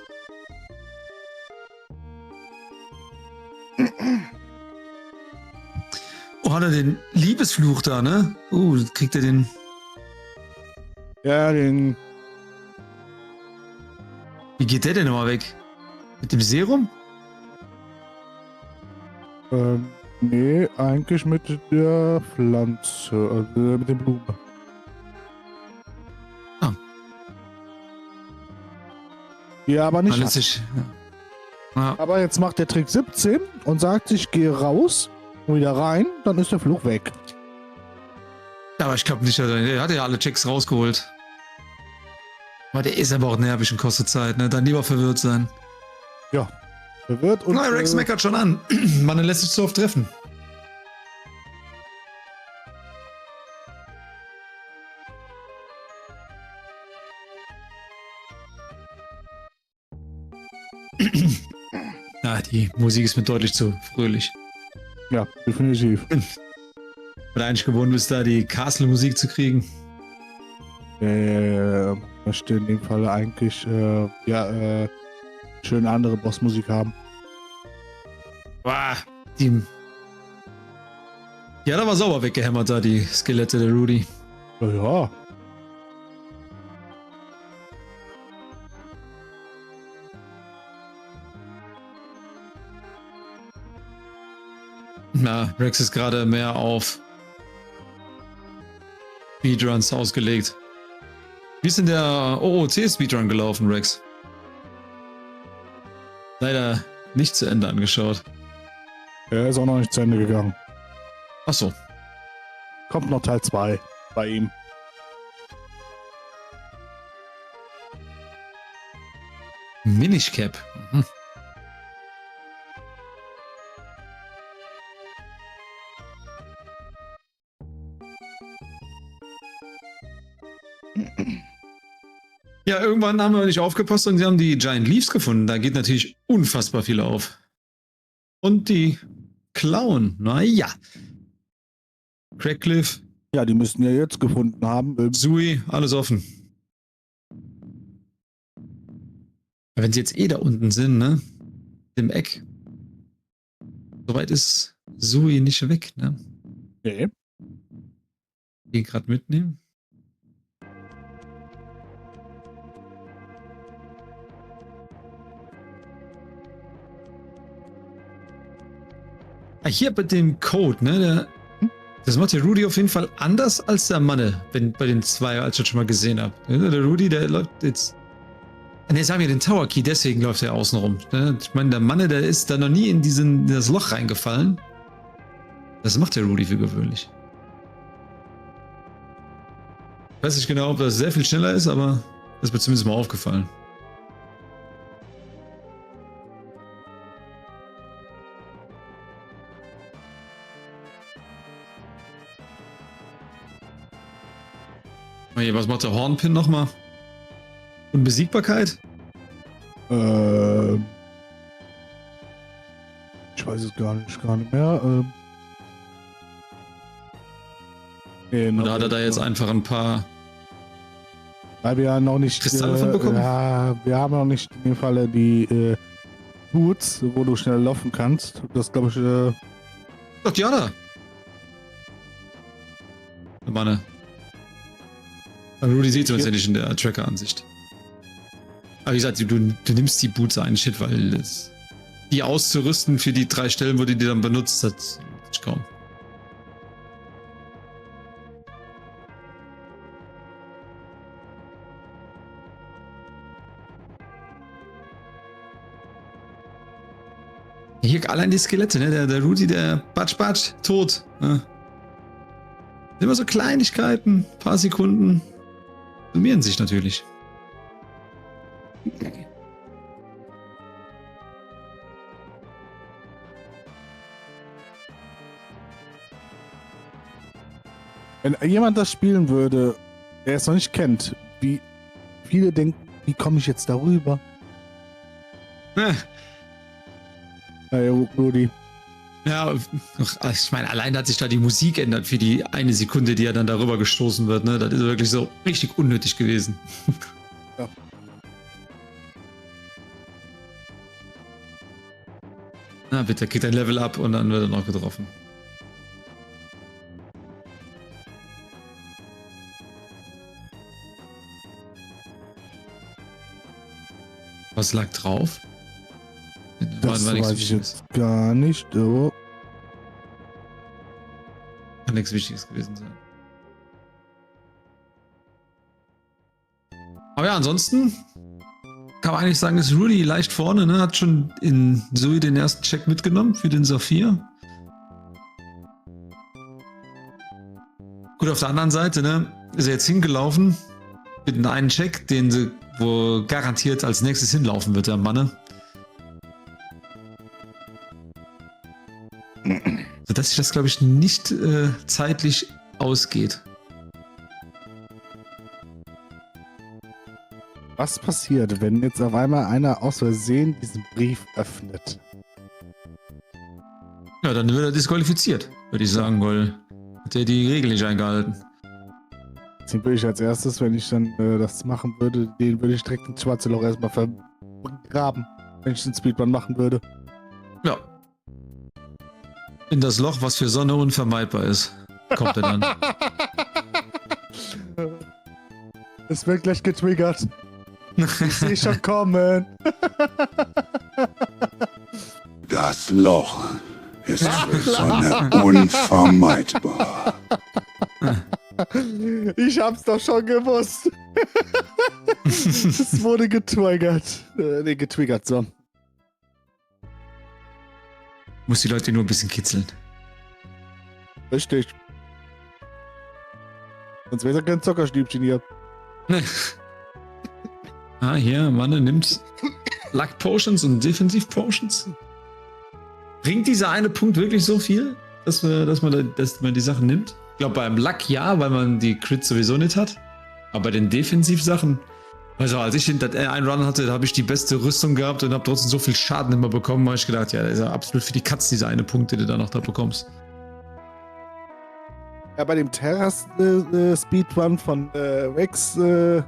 Oh, hat er den Liebesfluch da, ne? Kriegt er den. Ja, den. Wie geht der denn nochmal weg? Mit dem Serum? Nee, eigentlich mit der Pflanze, also mit den Blumen. Ah. Ja, aber nicht. Alles sich. Ja. Aber jetzt macht der Trick 17 und sagt sich, geh raus und wieder rein, dann ist der Fluch weg. Aber ich glaube nicht, der hat ja alle Checks rausgeholt. Aber der ist aber auch nervig und kostet Zeit, ne? Dann lieber verwirrt sein. Ja. Verwirrt und. Na, Rex meckert schon an. Man lässt sich zu oft treffen. Die Musik ist mir deutlich zu fröhlich. Ja, definitiv. Oder eigentlich gewohnt bist, da die Castle-Musik zu kriegen. Möchte in dem Fall eigentlich, schön andere Bossmusik haben. Boah, die hat aber sauber weggehämmert da, die Skelette der Rudy. Ja. Na, Rex ist gerade mehr auf Speedruns ausgelegt. Wie ist denn der OOC-Speedrun gelaufen, Rex? Leider nicht zu Ende angeschaut. Er ist auch noch nicht zu Ende gegangen. Ach so. Kommt noch Teil 2 bei ihm. Minish Cap. Mhm. Ja, irgendwann haben wir nicht aufgepasst und sie haben die Giant Leaves gefunden. Da geht natürlich unfassbar viel auf. Und die Clown. Naja. Crackcliff, Ja, die müssten ja jetzt gefunden haben. Sui, alles offen. Wenn sie jetzt da unten sind, ne? Im Eck. Soweit ist Sui nicht weg, ne? Nee. Den gerade mitnehmen. Hier bei dem Code, ne? Das macht der Rudy auf jeden Fall anders als der Manne, bei den zwei, als ich das schon mal gesehen habe. Der Rudy, der läuft jetzt. Ne, jetzt haben wir den Tower Key, deswegen läuft er außen rum. Ich meine, der Manne, der ist da noch nie in das Loch reingefallen. Das macht der Rudy für gewöhnlich. Ich weiß nicht genau, ob das sehr viel schneller ist, aber das ist mir zumindest mal aufgefallen. Oh je, was macht der Hornpin nochmal? Unbesiegbarkeit? Ich weiß es gar nicht mehr. Nee, Oder hat er da jetzt einfach ein paar... Weil wir ja noch nicht... Kristalle von bekommen? Ja, wir haben noch nicht in dem Falle die Boots, wo du schnell laufen kannst. Das glaube ich... Doch, die hat er. Mann. Rudy sieht es uns ja nicht in der Tracker-Ansicht. Aber wie gesagt, du nimmst die Boots ein, shit, weil das, die auszurüsten für die 3 Stellen, wo du die dann benutzt, das ich kaum. Hier allein die Skelette, ne? Der Rudy, der Batsch, tot. Ne? Immer so Kleinigkeiten, paar Sekunden, summieren sich natürlich. Wenn jemand das spielen würde, der es noch nicht kennt, wie viele denken, wie komme ich jetzt darüber? Hey, Rudi. Ja, ich meine, allein hat sich da die Musik ändert für die eine Sekunde, die er dann darüber gestoßen wird, ne? Das ist wirklich so richtig unnötig gewesen. Ja. Na bitte, kriegt ein Level up und dann wird er noch getroffen. Was lag drauf? Das war nichts weiß ich Wichtiges. jetzt gar nicht. Oh. Kann nichts Wichtiges gewesen sein. Aber ja, ansonsten kann man eigentlich sagen, ist Rudy leicht vorne, ne? Hat schon in Zoe den ersten Check mitgenommen für den Saphir. Gut, auf der anderen Seite, ne, ist er jetzt hingelaufen mit einem einen Check, den sie wo garantiert als nächstes hinlaufen wird, der Mann. Sodass sich das, glaube ich, nicht zeitlich ausgeht. Was passiert, wenn jetzt auf einmal einer aus Versehen diesen Brief öffnet? Ja, dann wird er disqualifiziert, würde ich sagen, weil hat er die Regel nicht eingehalten. Den würde ich als erstes, wenn ich dann das machen würde, den würde ich direkt ins schwarze Loch erstmal vergraben, wenn ich den Speedrun machen würde. Ja. In das Loch, was für Sonne unvermeidbar ist, kommt er dann. Es wird gleich getriggert. Ich sehe schon kommen. Das Loch ist für Sonne unvermeidbar. Ich hab's doch schon gewusst. Es wurde getriggert. Getriggert, so. Muss die Leute nur ein bisschen kitzeln. Richtig. Sonst wäre es ja kein Zockerstübchen hier. Ah, hier, Mann nimmt Luck Potions und Defensive Potions. Bringt dieser eine Punkt wirklich so viel, dass man die Sachen nimmt? Ich glaube, beim Luck ja, weil man die Crit sowieso nicht hat. Aber bei den Defensivsachen, also als ich einen Run hatte, da habe ich die beste Rüstung gehabt und habe trotzdem so viel Schaden immer bekommen, habe ich gedacht, ja, das ist ja absolut für die Katz, dieser eine Punkt, den du da noch da bekommst. Ja, bei dem Terras Speedrun von Rex, da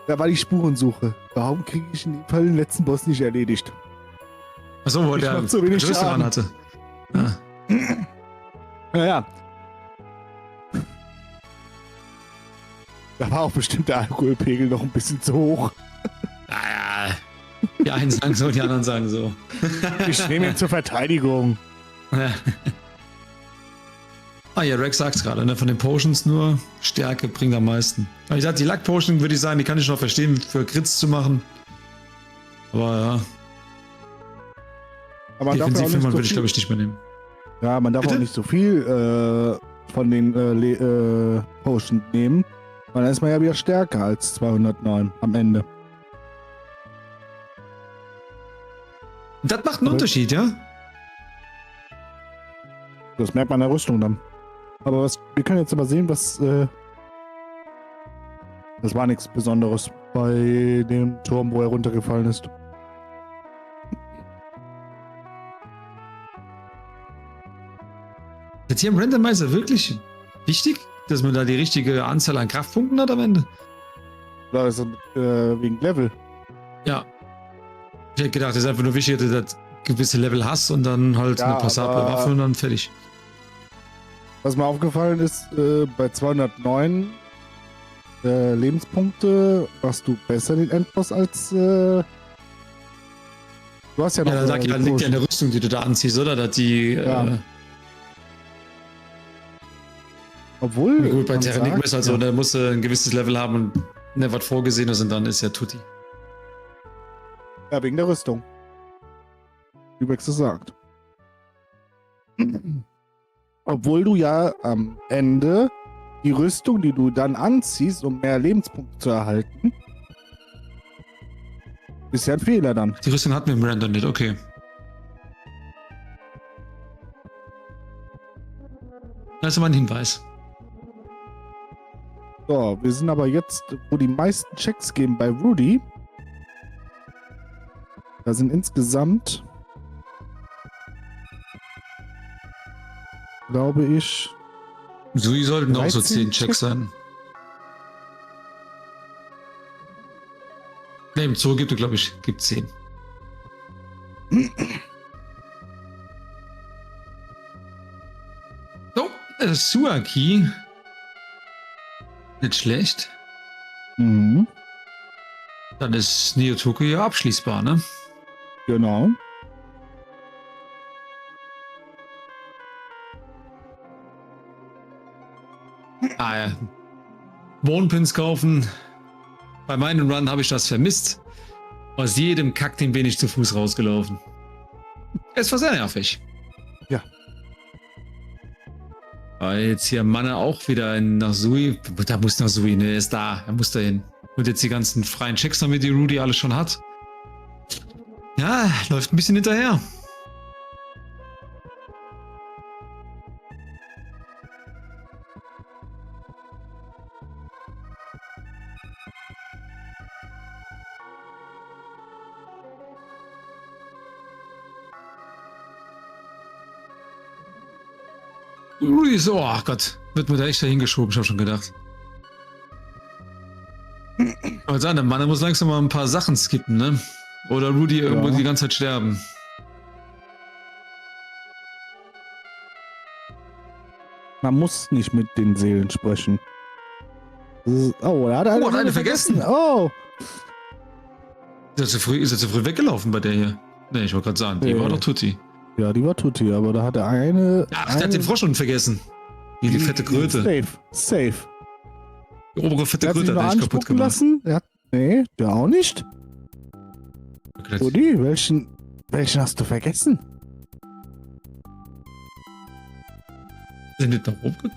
war die Spurensuche. Warum kriege ich in dem Fall den letzten Boss nicht erledigt? Achso, wo Ich der mach so wenig Rüstung Schaden. an hatte. Ja. Naja. Da war auch bestimmt der Alkoholpegel noch ein bisschen zu hoch. Naja, die einen sagen so, die anderen sagen so. Ich nehme ihn zur Verteidigung. Ja. Ah ja, Rex sagt's gerade, ne? Von den Potions nur Stärke bringt am meisten. Aber ich sag, die Luck Potion würde ich sagen, die kann ich noch verstehen, für Crits zu machen. Aber ja, Aber man darf ja auch defensiv nicht so würde ich viel, glaube ich nicht mehr nehmen. ja, man darf Bitte? auch nicht so viel von den Potion nehmen. Weil dann ist man ja wieder stärker als 209 am Ende. Das macht einen Unterschied, ja? Das merkt man in der Rüstung dann. Aber wir können jetzt aber sehen, was. Das war nichts Besonderes bei dem Turm, wo er runtergefallen ist. Jetzt hier im Randomizer wirklich wichtig, dass man da die richtige Anzahl an Kraftpunkten hat am Ende? Oder ist das wegen Level? Ja. Ich hätte gedacht, es ist einfach nur wichtig, dass du das gewisse Level hast und dann halt Ja, eine passable aber- Waffe und dann fertig. Was mir aufgefallen ist, bei 209 Lebenspunkte machst du besser den Endboss als. Du hast ja noch. Ja, da sag ich, das liegt ja an der Rüstung, die du da anziehst, oder? Dass die. Ja. Obwohl. Gut, bei man Terranigma ist halt so, ja. da musst du ein gewisses Level haben und ne, was vorgesehen ist und dann ist ja Tutti. Ja, wegen der Rüstung. Wie Bex es sagt. Obwohl du ja am Ende die Rüstung, die du dann anziehst, um mehr Lebenspunkte zu erhalten, ist ja ein Fehler dann. Die Rüstung hatten wir im Random nicht, okay. Das ist aber ein Hinweis. So, wir sind aber jetzt, wo die meisten Checks geben bei Rudy. Da sind insgesamt, glaube ich, Sui sollten auch so 13 10 Checks sein. Ne, im Zoo gibt es, glaube ich, 10. Oh, Suaki. Nicht schlecht. mhm, Dann ist Niotoku ja abschließbar, ne? genau. Ah ja. Wohnpins kaufen. Bei meinem Run habe ich das vermisst. Aus jedem Kack, den bin ich zu Fuß rausgelaufen. Es war sehr nervig. Ja. Aber jetzt hier Manne auch wieder nach Sui. Da muss nach Sui, ne? Er ist da. Er muss da hin. Und jetzt die ganzen freien Checks, damit die Rudy alles schon hat. Ja, läuft ein bisschen hinterher. Rudy ist, oh Gott, wird mir da echt dahin geschoben, ich hab schon gedacht. Aber sagen, der Mann muss langsam mal ein paar Sachen skippen, ne? Oder Rudy irgendwo Ja. die ganze Zeit sterben. Man muss nicht mit den Seelen sprechen. Oh, da hat einer hat eine vergessen. Oh, Ist er zu früh weggelaufen bei der hier? Ne, ich wollte gerade sagen, die Nee. war doch Tutti. ja, die war Tutti, aber da hat er eine. Ach, der hat den Frosch unten vergessen. Die fette Kröte. Safe. Die obere fette Der hat sich Kröte noch hat er nicht kaputt anspucken gemacht. lassen. Nee, der auch nicht. Okay, Tutti, welchen hast du vergessen? sind nicht nach oben gekommen?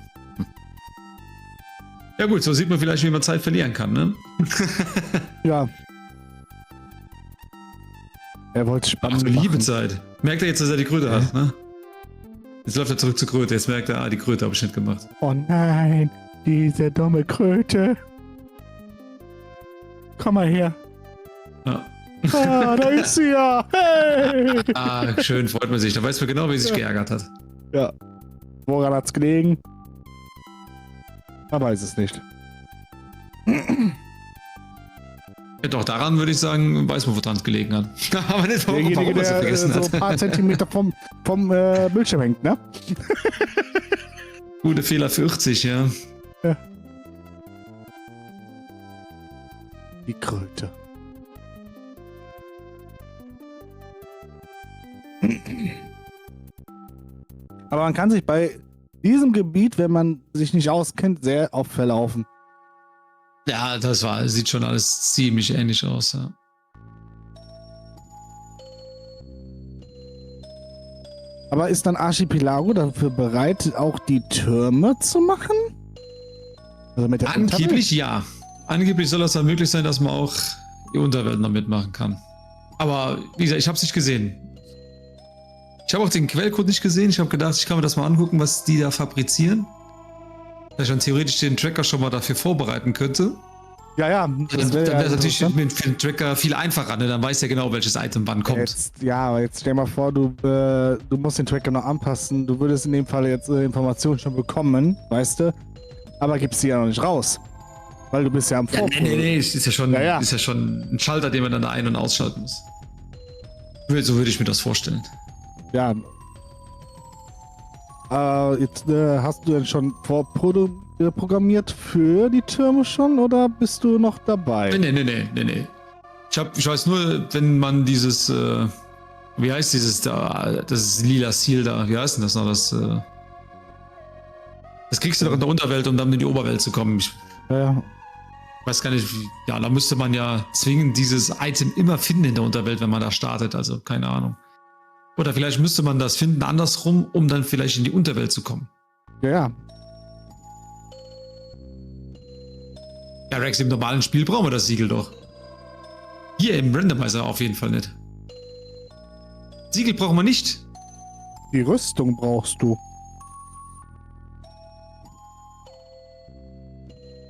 Ja gut, so sieht man vielleicht, wie man Zeit verlieren kann, ne? Ja. Er wollte Ach, spannend so machen. Liebezeit. Merkt er jetzt, dass er die Kröte hat, ne? Jetzt läuft er zurück zur Kröte. Jetzt merkt er, die Kröte habe ich nicht gemacht. Oh nein, diese dumme Kröte. Komm mal her. Ja. Ah, da ist sie ja. Hey. Ah, schön, freut man sich. Da weiß man genau, wie er sich geärgert hat. Ja. Woran hat's gelegen? Man weiß es nicht. Ja, doch, daran würde ich sagen, weiß man, woran es gelegen hat. Aber nicht, warum Derjenige, er es der vergessen so hat. ein paar Zentimeter vom Bildschirm hängt, ne? Gute Fehler für 80, ja. Die Kröte. Aber man kann sich bei diesem Gebiet, wenn man sich nicht auskennt, sehr oft verlaufen. Ja, sieht schon alles ziemlich ähnlich aus, ja. Aber ist dann Archipelago dafür bereit, auch die Türme zu machen? Also mit der Angeblich ja. Angeblich soll das dann möglich sein, dass man auch die Unterwelt noch mitmachen kann. Aber wie gesagt, ich habe es nicht gesehen. Ich habe auch den Quellcode nicht gesehen. Ich habe gedacht, ich kann mir das mal angucken, was die da fabrizieren. Dass ich dann theoretisch den Tracker schon mal dafür vorbereiten könnte. Ja, Dann wäre es natürlich für den Tracker viel einfacher, ne? Dann weiß er genau, welches Item wann kommt. Aber jetzt stell mal vor, du musst den Tracker noch anpassen. Du würdest in dem Fall jetzt Informationen schon bekommen, weißt du? Aber gibst sie ja noch nicht raus. Weil du bist ja am Ja, Vorpol. nee, ist ja schon, Ja. ist ja schon ein Schalter, den man dann da ein- und ausschalten muss. So würde ich mir das vorstellen. Ja. Jetzt hast du denn schon vorprogrammiert für die Türme schon oder bist du noch dabei? Nee. Ich weiß nur, wenn man dieses, wie heißt dieses da, das lila Seal da, wie heißt denn das noch, das kriegst du doch in der Unterwelt, um dann in die Oberwelt zu kommen. Ich Ja. weiß gar nicht, ja, da müsste man ja zwingend dieses Item immer finden in der Unterwelt, wenn man da startet, also keine Ahnung. Oder vielleicht müsste man das finden andersrum, um dann vielleicht in die Unterwelt zu kommen. Ja. Ja, Rex, im normalen Spiel brauchen wir das Siegel doch. Hier im Randomizer auf jeden Fall nicht. Siegel brauchen wir nicht. Die Rüstung brauchst du.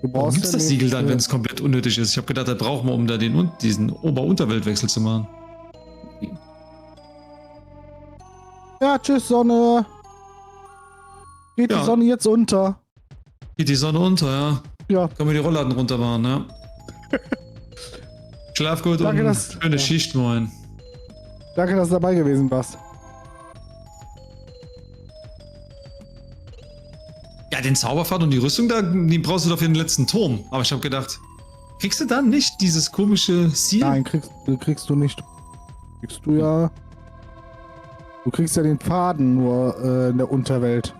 Warum gibt es das Siegel dann, wenn es komplett unnötig ist? Ich habe gedacht, das brauchen wir, um da diesen Ober-Unterweltwechsel zu machen. Ja, tschüss, Sonne. Geht Ja. die Sonne jetzt unter? Geht die Sonne unter, ja. Ja. Können wir die Rollladen runtermachen, ja. Schlaf gut Danke, und dass- schöne ja. Schicht, moin. Danke, dass du dabei gewesen warst. Ja, den Zauberpfad und die Rüstung, die brauchst du doch für den letzten Turm. Aber ich habe gedacht, kriegst du dann nicht dieses komische Seal? Nein, kriegst du nicht. Kriegst du ja. Du kriegst ja den Faden nur in der Unterwelt.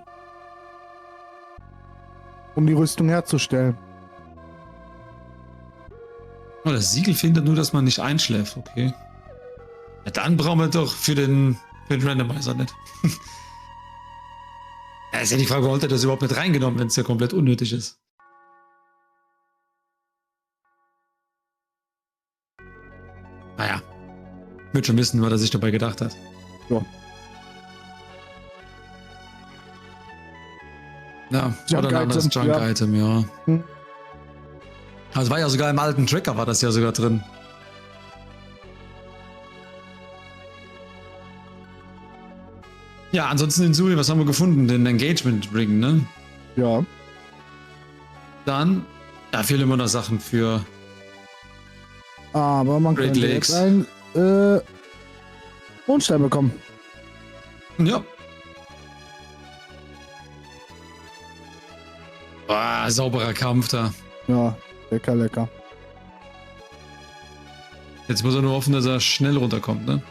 Um die Rüstung herzustellen. Oh, das Siegel findet nur, dass man nicht einschläft, okay. Ja, dann brauchen wir doch für den Randomizer nicht. Ja, ist ja die Frage, warum hat er das überhaupt mit reingenommen, wenn es ja komplett unnötig ist. Naja. Wird schon wissen, was er sich dabei gedacht hat. Ja. Ja, oder ein anderes Junk-Item, ja. Junk-Item, ja. Hm. Also war ja sogar im alten Tracker, war das ja sogar drin. Ja, ansonsten in Sui, was haben wir gefunden? Den Engagement Ring, ne? Ja. Dann, da fehlen immer noch Sachen für. Aber man Great könnte Lakes. jetzt einen Mondstein bekommen. Ja. Boah, sauberer Kampf da. Ja, lecker, lecker. Jetzt muss er nur hoffen, dass er schnell runterkommt, ne?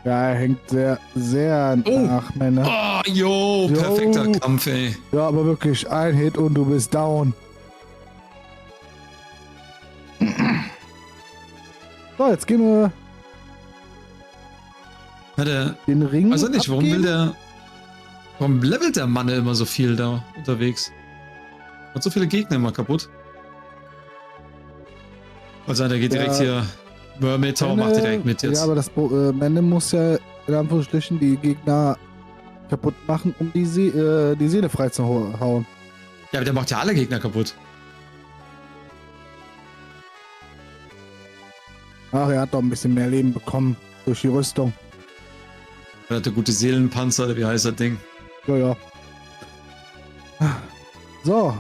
Ja, er hängt sehr, sehr Oh. nach, Männer. Oh, jo, perfekter Jo. Kampf, ey. Ja, aber wirklich, ein Hit und du bist down. So, jetzt gehen wir Hat er. den Ring. Also nicht, warum abgeben. will der. Warum levelt der Mann immer so viel da unterwegs? Hat so viele Gegner immer kaputt. Also der geht Ja. direkt hier. Mermaid Tower macht er direkt mit jetzt. Ja, aber das Mende muss ja in Anführungsstrichen die Gegner kaputt machen, um die Seele frei zu hauen. Ja, aber der macht ja alle Gegner kaputt. Ach, er hat doch ein bisschen mehr Leben bekommen durch die Rüstung. Er hat der gute Seelenpanzer, oder wie heißt das Ding? Ja, ja. So,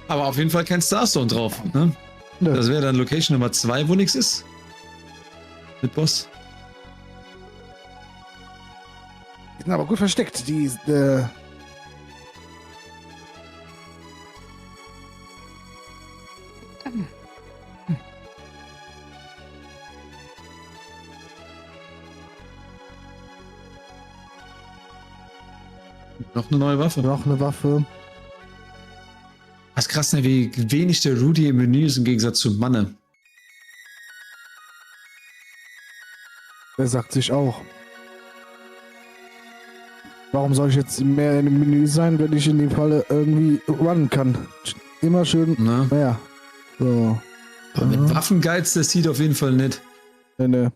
Aber auf jeden Fall kein Starstone drauf. Ne? Nö. Das wäre dann Location Nummer 2, wo nichts ist. Mit Boss. die sind aber gut versteckt. Die Noch eine neue Waffe. noch eine Waffe. Das ist krass, ne, wie wenig der Rudy im Menü ist im Gegensatz zu Manne. Der sagt sich auch. Warum soll ich jetzt mehr in dem Menü sein, wenn ich in dem Falle irgendwie runnen kann? Immer schön Ne? mehr. So. Aber mit Waffengeiz, das sieht auf jeden Fall nicht. Ne.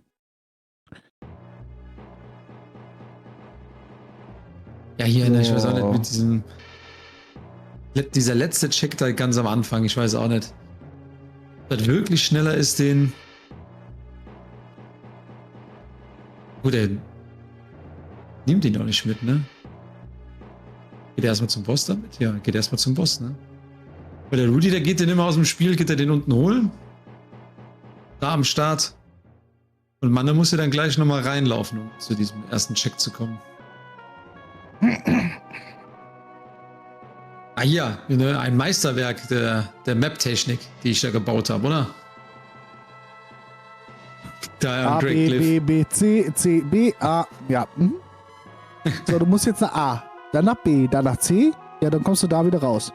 Ja, hier, ne, ich weiß auch nicht, So. mit diesem. Dieser letzte Check da ganz am Anfang, ich weiß auch nicht. Ob das wirklich schneller ist, den. Gut, er nimmt ihn auch nicht mit, ne? Geht er erstmal zum Boss damit? Ja, geht erstmal zum Boss, ne? Weil der Rudy, der geht den immer aus dem Spiel, geht er den unten holen. Da am Start. Und Manne muss ja dann gleich nochmal reinlaufen, um zu diesem ersten Check zu kommen. Ah ja, ne, ein Meisterwerk der Map-Technik, die ich da gebaut habe, oder? Da A, am Great B, Cliff. B, B, C, C, B, A. Ja. Mhm. So, du musst jetzt nach A, dann nach B, dann nach C. Ja, dann kommst du da wieder raus.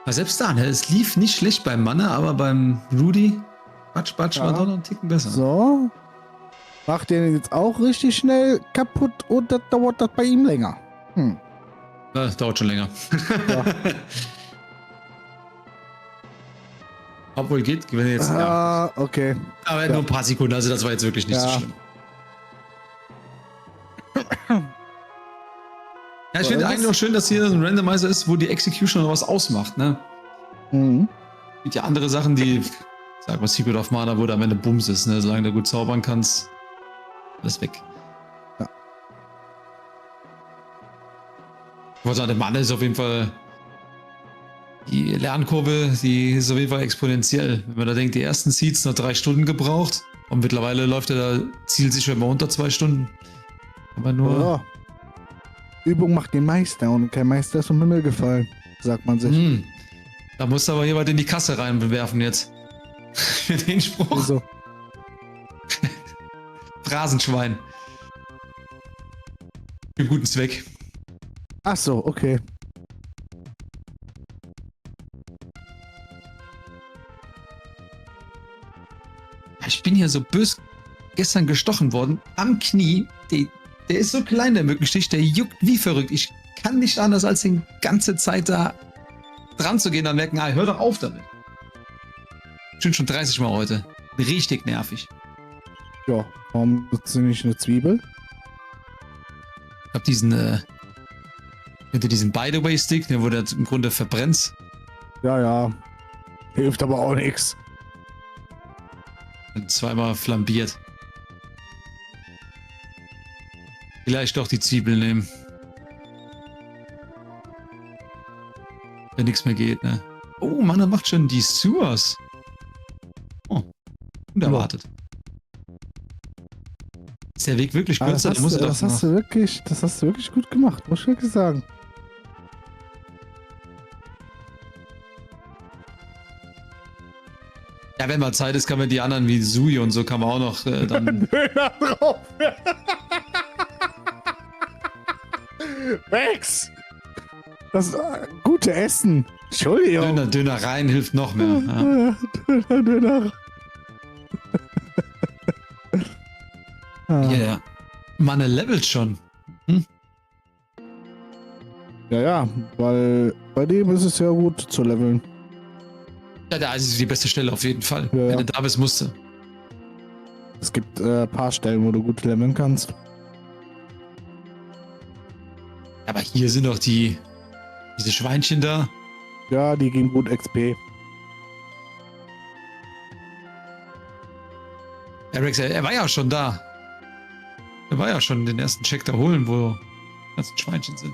Aber selbst da, ne, es lief nicht schlecht beim Manne, aber beim Rudy, Batsch, Ja. war doch noch einen Ticken besser. So. Mach den jetzt auch richtig schnell kaputt und das dauert das bei ihm länger. Das dauert schon länger. Ja. Obwohl geht, wenn jetzt. Ja. Ah, okay. Aber Ja. nur ein paar Sekunden, also das war jetzt wirklich nicht so Ja. schlimm. Ja, ich So, finde das- eigentlich auch schön, dass hier ein Randomizer ist, wo die Execution noch was ausmacht, ne? Mhm. Gibt ja andere Sachen, die, sag mal, Secret of Mana, wo du am Ende Bums ist, ne? Solange du gut zaubern kannst, alles weg. Ja. Ich wollte sagen, der Mana ist auf jeden Fall. Die Lernkurve, die ist auf jeden Fall exponentiell. Wenn man da denkt, die ersten Seeds noch 3 Stunden gebraucht und mittlerweile läuft er da zielsicher immer unter 2 Stunden. Aber nur. Ja. Übung macht den Meister und kein Meister ist vom Himmel gefallen, sagt man sich. Da musst du aber jemand in die Kasse reinwerfen jetzt. Für den Spruch. Wieso? Phrasenschwein. Für guten Zweck. Ach so, okay. Ich bin hier so bös gestern gestochen worden. Am Knie. Der ist so klein, der Mückenstich. Der juckt wie verrückt. Ich kann nicht anders, als die ganze Zeit da dran zu gehen. Dann merken, hör doch auf damit. Schon 30 Mal heute. Richtig nervig. Ja, warum nutzt du nicht eine Zwiebel? Ich hab diesen, diesen By-the-Way-Stick, ne, wo du im Grunde verbrennst. Ja. Hilft aber auch nix. Und zweimal flambiert. Vielleicht doch die Zwiebel nehmen. Wenn nichts mehr geht, ne? Oh, Mann, er macht schon die Sewers. Oh, unerwartet. Ist der Weg wirklich Ah, das kürzer? hast, das hast du wirklich gut gemacht, muss ich wirklich sagen. Ja, wenn mal Zeit ist, kann man die anderen wie Sui und so kann man auch noch dann. Döner drauf. Max! Das ist gute Essen. Entschuldigung. Döner rein hilft noch mehr. Ja. Döner. Ja, Mann, er levelt schon. Ja, weil bei dem ist es ja gut zu leveln. Ja, da ist die beste Stelle auf jeden Fall. Ja. Wenn du da bist, musst du. Es gibt ein paar Stellen, wo du gut leveln kannst. Aber hier sind doch diese Schweinchen da. Ja, die geben gut XP. Ja, Rex, er war ja schon da. Er war ja schon den ersten Check da holen, wo die ganzen Schweinchen sind.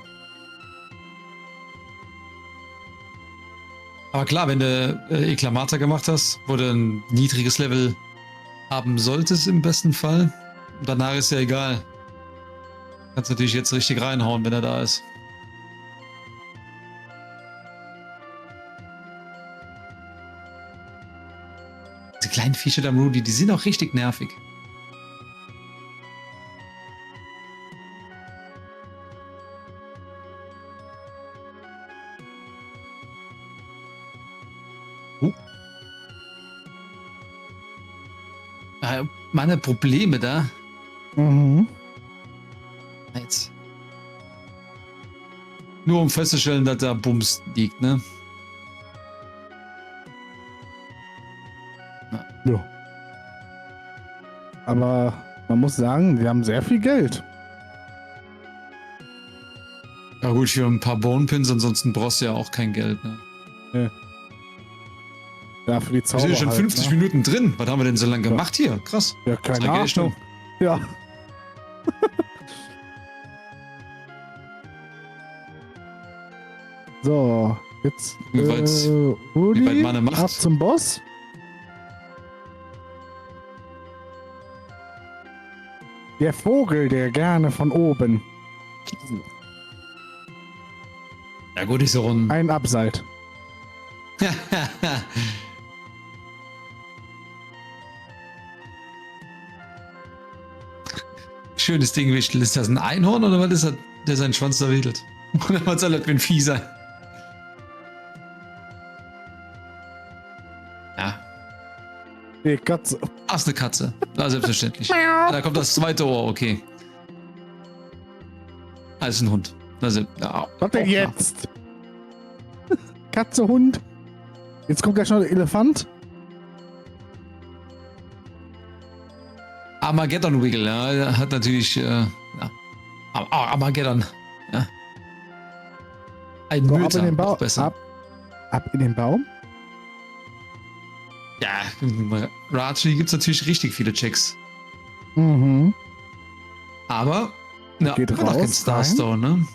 Aber klar, wenn du Eklamata gemacht hast, wo du ein niedriges Level haben solltest im besten Fall, und danach ist ja egal. Kannst natürlich jetzt richtig reinhauen, wenn er da ist. Diese kleinen Viecher da, Rudy, die sind auch richtig nervig. Meine Probleme da. Mhm. Jetzt. Nur um festzustellen, dass da Bums liegt, ne? Ja. Aber man muss sagen, wir haben sehr viel Geld. Ja gut, für ein paar Bonepins, ansonsten brauchst du ja auch kein Geld, ne? Ja, für die Wir Zauber sind ja schon halt, 50 ne? Minuten drin. Was haben wir denn so lange gemacht hier? Krass. Ja, keine 2 Ahnung. Geldstunden. Ja. So, jetzt Wie weit Rudi, Mana macht. ab zum Boss. Der Vogel, der gerne von oben. Ja gut, ich so ein... Ein Abseit. Schönes Ding, Wichtel. Ist das ein Einhorn oder was ist das, der seinen Schwanz da wedelt? Oder was soll das für ein Vieh sein? Ja. Die Katze. Ach, ist eine Katze. Na, selbstverständlich. Da kommt das zweite Ohr, okay. Ah, ist ein Hund. Also, ja. Was denn jetzt? Katze, Hund. Jetzt kommt gleich noch der Elefant. Armageddon Wiggle, ja, der hat natürlich, ja. Armageddon, ja. Ein So, ab in Mülltag, den noch Baum. besser. Ab in den Baum. Ja, Raji gibt es natürlich richtig viele Checks. Mhm. Aber, ja, Geht immer noch kein raus, Starstone, ne?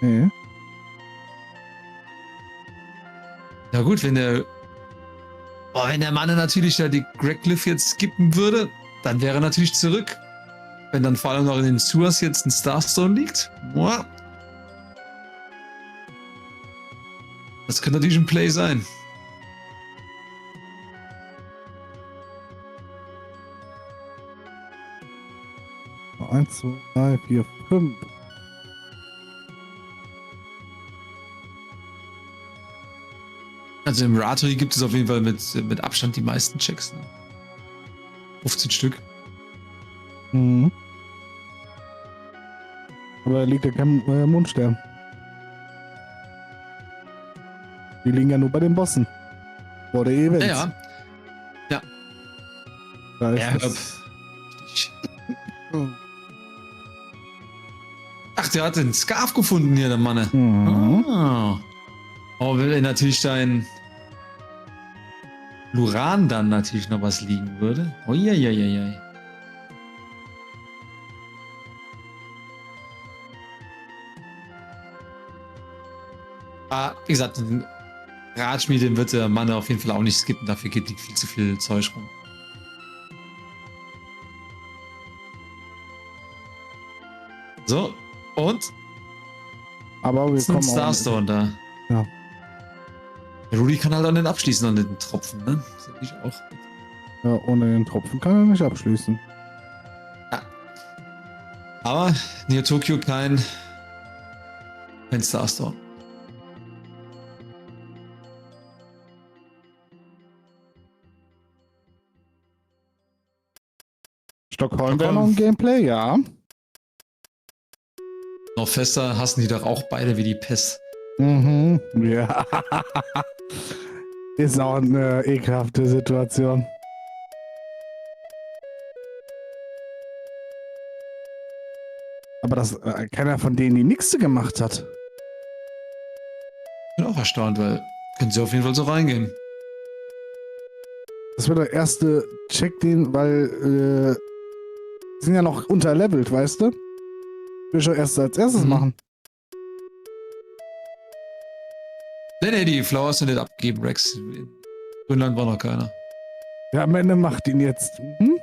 Nee. Ja gut, wenn der Mann natürlich da die Gregglyph jetzt skippen würde, dann wäre er natürlich zurück. Wenn dann vor allem noch in den Sewers jetzt ein Starstone liegt, boah. Das könnte natürlich ein Play sein. Eins, 2, 3, 4, 5. Also im Ratri gibt es auf jeden Fall mit Abstand die meisten Checks. Ne? 15 Stück. Mhm. Aber da liegt ja kein Mondstern. Die liegen ja nur bei den Bossen. Vor der Events. Ja, ja. Da ist Ja, das. Ach, der hat den Scarf gefunden hier, der Mann. Mhm. Ah. Oh, wenn natürlich dein Luran dann natürlich noch was liegen würde. Uiuiuiui. Wie gesagt, den Radschmied, den wird der Mann auf jeden Fall auch nicht skippen. Dafür geht viel zu viel Zeug rum. So, und? Aber wir Ist ein kommen auch. Starstone da. Ja. Der Rudy kann halt auch nicht abschließen an den Tropfen, ne? Das ist natürlich auch. Ja, ohne den Tropfen kann er nicht abschließen. Aber Neo Tokyo kein Starstone. Stockholm wäre noch ein Gameplay, ja. Noch fester hassen die doch auch beide wie die Pest. Mhm. Ja. Ist auch eine ekelhafte Situation. Aber dass keiner von denen die Nixte gemacht hat. Bin auch erstaunt, weil können sie auf jeden Fall so reingehen. Das wird der erste Check, weil die sind ja noch unterlevelt, weißt du? Will ich schon erst als erstes Mhm. machen. Nee, die Flowers sind nicht abgegeben, Rex. In Grönland war noch keiner. Ja, am Ende macht ihn jetzt. Mhm.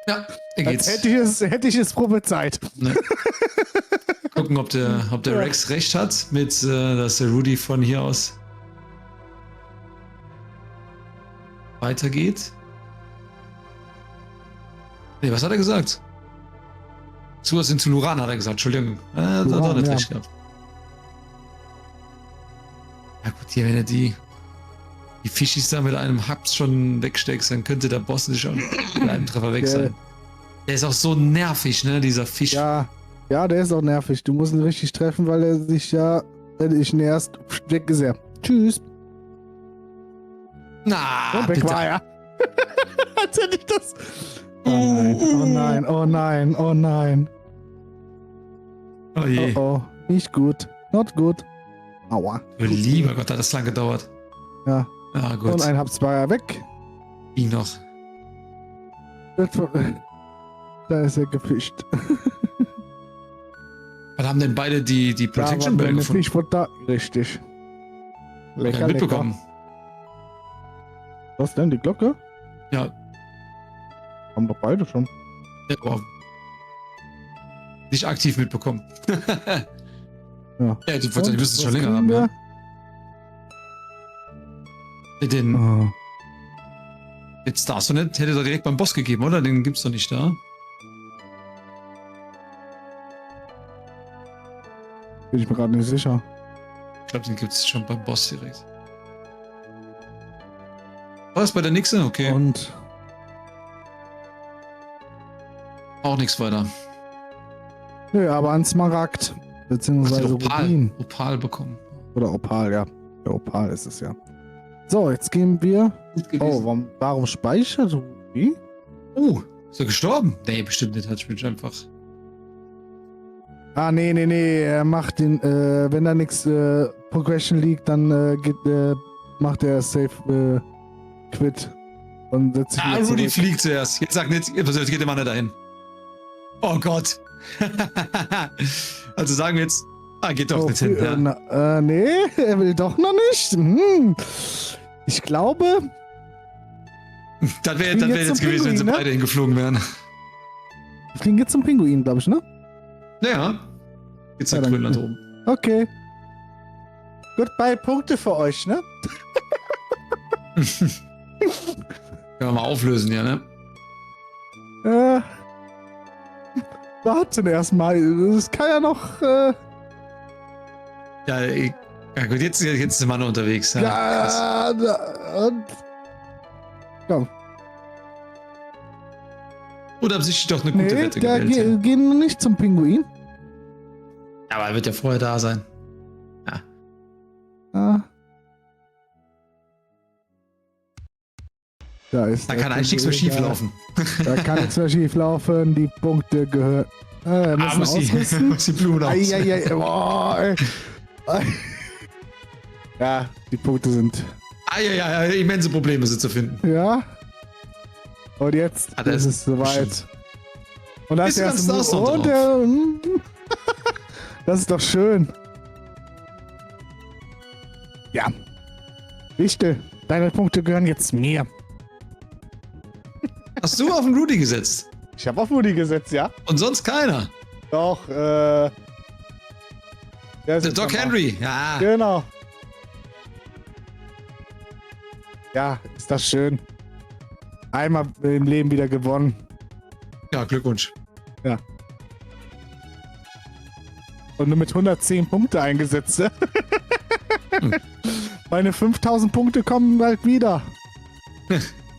Ja, da Als geht's. hätte ich es prophezeit. Ne. Gucken, ob der Rex recht hat, dass der Rudy von hier aus weitergeht. Nee, was hat er gesagt? Zuwas in Tuluran hat er gesagt, Entschuldigung. Da hat er Tuluran, nicht ja. recht gehabt. Ja gut, hier, wenn er die die Fischis da mit einem Haps schon wegsteckst, dann könnte der Boss nicht schon mit einem Treffer weg sein. Der ist auch so nervig, ne, dieser Fisch. Ja, der ist auch nervig. Du musst ihn richtig treffen, weil er sich ja, wenn ich ihn erst weg ist er. Tschüss. Na, Und weg bitte. war er. Als hätte ich das. Oh nein, oh nein, oh nein, oh nein. Oh je. Oh oh. Nicht gut. Not gut. Aua. Du lieber Gott, hat das lang gedauert. Ja. Ja, gut. Und ein Haps war er weg. Ihn noch. Da ist er gefischt. Was haben denn beide die Protection Bell gefunden? Fischfutter. Richtig. Lecker, Ja, mitbekommen. lecker. Was denn, die Glocke? Ja, Haben doch beide schon. ja, oh. Nicht aktiv mitbekommen. Ja. Ja, die müssen es schon was länger kriegen haben, wir? ja. Den, Oh. jetzt darfst du nicht, hätte er direkt beim Boss gegeben, oder? Den gibt's doch nicht da. Bin ich mir gerade nicht sicher. Ich glaube, den gibt's schon beim Boss direkt. Was, bei der Nixe? Okay. Und Auch nichts weiter. nö, aber ein Smaragd. Ach, Beziehungsweise den Rubin. Opal bekommen. Oder Opal, ja. Der Opal ist es ja. So, jetzt gehen wir. Gut Oh, warum speichert Rubin? Oh, ist er gestorben? Nee, bestimmt nicht. Hat mich einfach. Ah, nee. Er macht den, wenn da nichts Progression liegt, dann macht er Safe Quit. Und setzt sich Ah, wieder Rudy zurück. fliegt zuerst. Jetzt sag nicht, jetzt geht der Mann nicht dahin. Oh Gott. Also sagen wir jetzt. Ah, geht doch Oh, nicht hin. Ja. nee, er will doch noch nicht. Ich glaube, Das wäre Fliegen jetzt jetzt zum gewesen, wenn sie Pinguin, ne? beide hingeflogen wären. wir fliegen jetzt zum Pinguin, glaube ich, ne? Ja. Jetzt Ja, nach dann- Grönland oben. Okay. Goodbye, Punkte für euch, ne? Können wir mal auflösen, ja, ne? Warten erstmal. Das kann ja noch. Ja, ja gut, jetzt ist der Mann unterwegs. Ja. Krass. Und. Komm. Oder absichtlich doch eine gute Nee, Wette da gewählt. Ja. gehen wir nicht zum Pinguin. Aber er wird ja vorher da sein. Ah. Da ist Da der kann eigentlich nichts mehr Pinguin, schief laufen. Da kann nichts mehr schief laufen. Die Punkte gehören. Wir müssen muss ausrüsten. muss die Blumen aus. Eieiei. Boah, ey. Ja, die Punkte sind. Ja, immense Probleme sind zu finden. Ja. Und jetzt Ah, da ist ist es soweit. Und das Ist ganz erste das noch und drauf. das ist doch schön. Ja. Wichtel, deine Punkte gehören jetzt mir. Hast du auf den Rudy gesetzt? Ich habe auf Mutti gesetzt, ja? Und sonst keiner. Doch, Der Doc Henry. Ja. Genau. Ja, ist das schön. Einmal im Leben wieder gewonnen. Ja, Glückwunsch. Und nur mit 110 Punkte eingesetzt. Ne? Meine 5000 Punkte kommen bald wieder.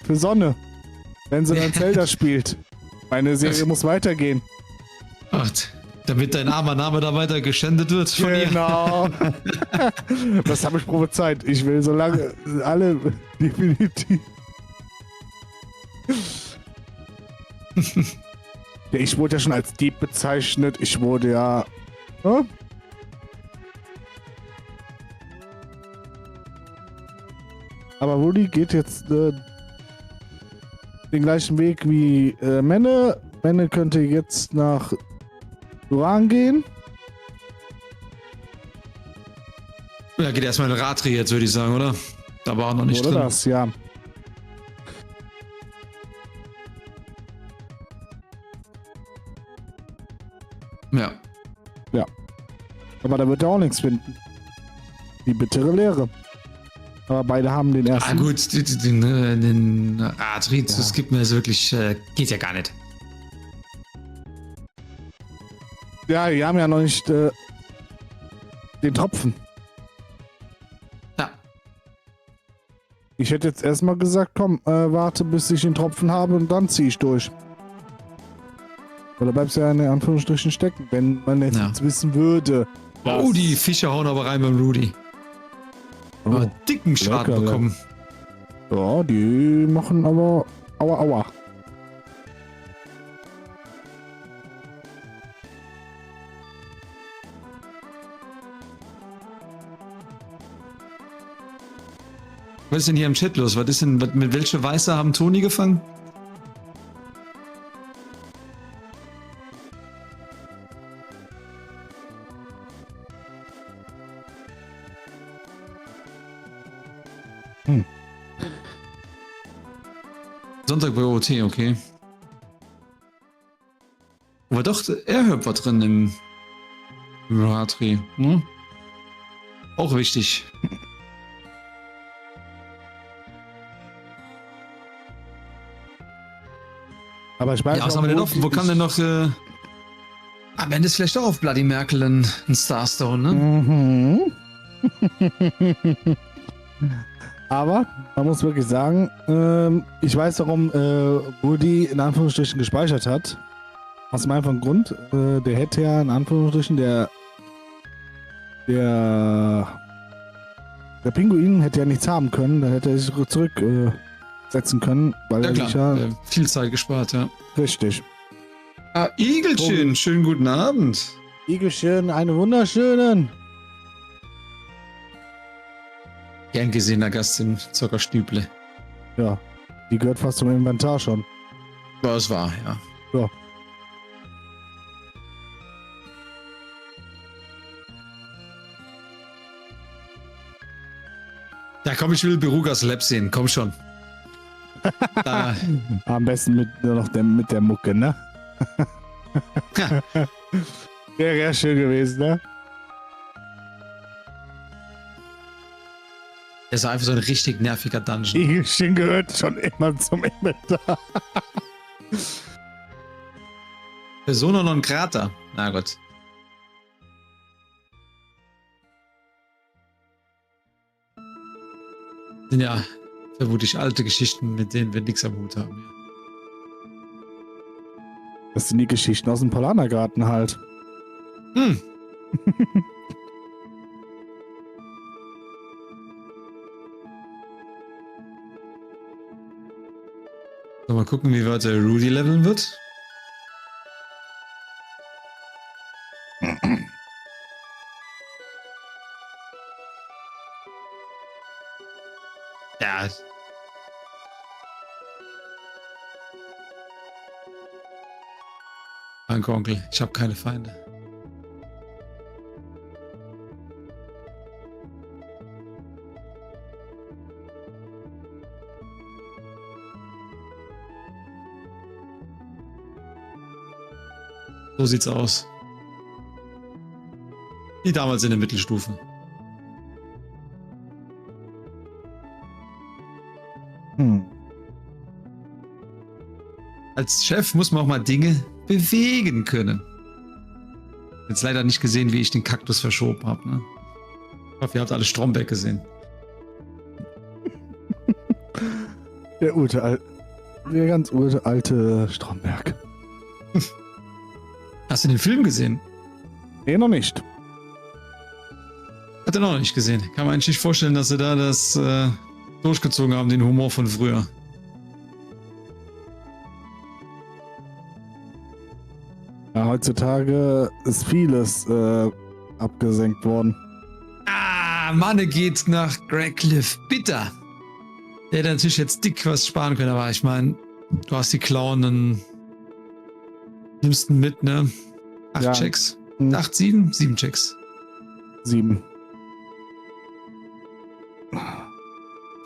Für Sonne. Wenn sie dann Zelda spielt. Meine Serie muss weitergehen. Ach, damit dein armer Name da weiter geschändet wird von ihr. Genau. Das habe ich prophezeit. Ich will so lange alle definitiv. Ja, ich wurde ja schon als Dieb bezeichnet. Ich wurde ja. Hm? Aber Woody geht jetzt den gleichen Weg wie Menne. Menne könnte jetzt nach Duran gehen. Ja, geht erstmal in Ratri jetzt, würde ich sagen, oder? Da war auch noch nicht Oder drin. das, ja. Ja. Aber da wird er auch nichts finden. Die bittere Leere. Aber beide haben den Ah ersten. gut, den Ratri, Ja. das gibt mir also wirklich, geht ja gar nicht. Ja, die haben ja noch nicht den Tropfen. Ja. Ich hätte jetzt erstmal gesagt, komm, warte, bis ich den Tropfen habe und dann zieh ich durch. Oder bleibst du ja in Anführungsstrichen stecken, wenn man jetzt wissen würde. Oh, die Fische hauen aber rein beim Rudy. Aber dicken Schaden lecker, bekommen. Ja, die machen aber aua aua. Was ist denn hier im Chat los? Was ist denn, mit welcher Weiße haben Toni gefangen? Sonntag bei OT, okay. Aber doch, Airhub war drin im Ratri. Hm? Auch wichtig. Aber ich weiß Ja, was haben wir denn noch? Wo kann denn noch... am Ende ist vielleicht auch auf Bloody Merkel ein Starstone, ne? Mhm. Aber man muss wirklich sagen, ich weiß, warum Rudy in Anführungsstrichen gespeichert hat. Aus dem einfachen Grund, der hätte ja in Anführungsstrichen der Pinguin hätte ja nichts haben können, dann hätte er sich zurücksetzen können, weil Ja er klar, sich ja viel Zeit gespart, ja. richtig. Ah, Igelchen, schönen guten Abend. Igelchen, einen wunderschönen. Gern gesehener Gast im Zockerstüble. Ja, die gehört fast zum Inventar schon. Ja, es war, ja. Ja. Ja, komm, ich will Berugas Lab sehen, komm schon. Da, Am besten mit der Mucke, ne? Wäre schön gewesen, ne? das war einfach so ein richtig nerviger Dungeon. Igelchen gehört schon immer zum Inventar. Persona non grata. Na gut. Sind ja vermutlich alte Geschichten, mit denen wir nichts am Hut haben. Das sind die Geschichten aus dem Polanergarten halt. Hm. So, mal gucken, wie weit der Rudy leveln wird. Ja. Danke, Onkel. Ich habe keine Feinde. So sieht's aus. Wie damals in der Mittelstufe. Als Chef muss man auch mal Dinge bewegen können. Jetzt leider nicht gesehen, wie ich den Kaktus verschoben habe. Ne? Ich hoffe, ihr habt alle Stromberg gesehen. Der ganz alte Stromberg. Hast du den Film gesehen? Nee, noch nicht. Hat er noch nicht gesehen. Kann man eigentlich nicht vorstellen, dass sie da das durchgezogen haben, den Humor von früher. Ja, heutzutage ist vieles abgesenkt worden. Ah, Manne geht nach Greg Cliff. Bitter. Der hätte natürlich jetzt dick was sparen können, aber ich meine, du hast die Klauen, dann nimmst du mit, ne? 8 Ja. Checks. Hm. 8, 7? 7 Checks. 7.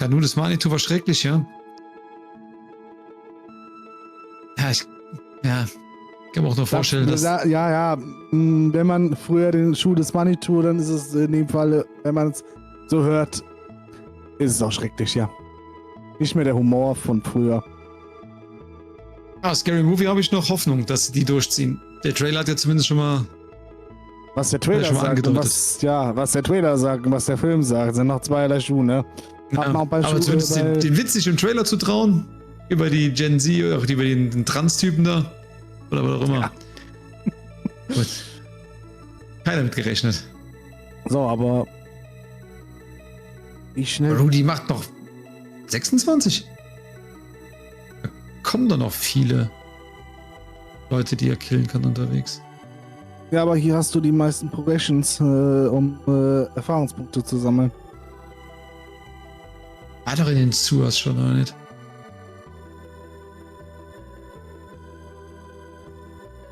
Ja, nun, das Manitou war schrecklich, ja? Ja, ich kann mir auch nur vorstellen, dass... Wenn man früher den Schuh des Manitou, dann ist es in dem Fall, wenn man es so hört, ist es auch schrecklich, ja. Nicht mehr der Humor von früher. Ah, Scary Movie habe ich noch Hoffnung, dass sie die durchziehen. Der Trailer hat ja zumindest schon mal... Was der Trailer schon mal sagt und angedeutet. was der Trailer sagt und was der Film sagt, sind noch zweierlei Schuhe, ne? Hat man auch bei aber zumindest den Witz sich im Trailer zu trauen, über die Gen Z, auch über den Trans-Typen da, oder was auch immer. Ja. Gut. Keiner mit gerechnet. So, aber wie schnell... Rudy macht noch 26. Da kommen doch noch viele Leute, die er killen kann unterwegs. Ja, aber hier hast du die meisten Progressions, um Erfahrungspunkte zu sammeln. Hat doch in den Sewers schon, oder nicht?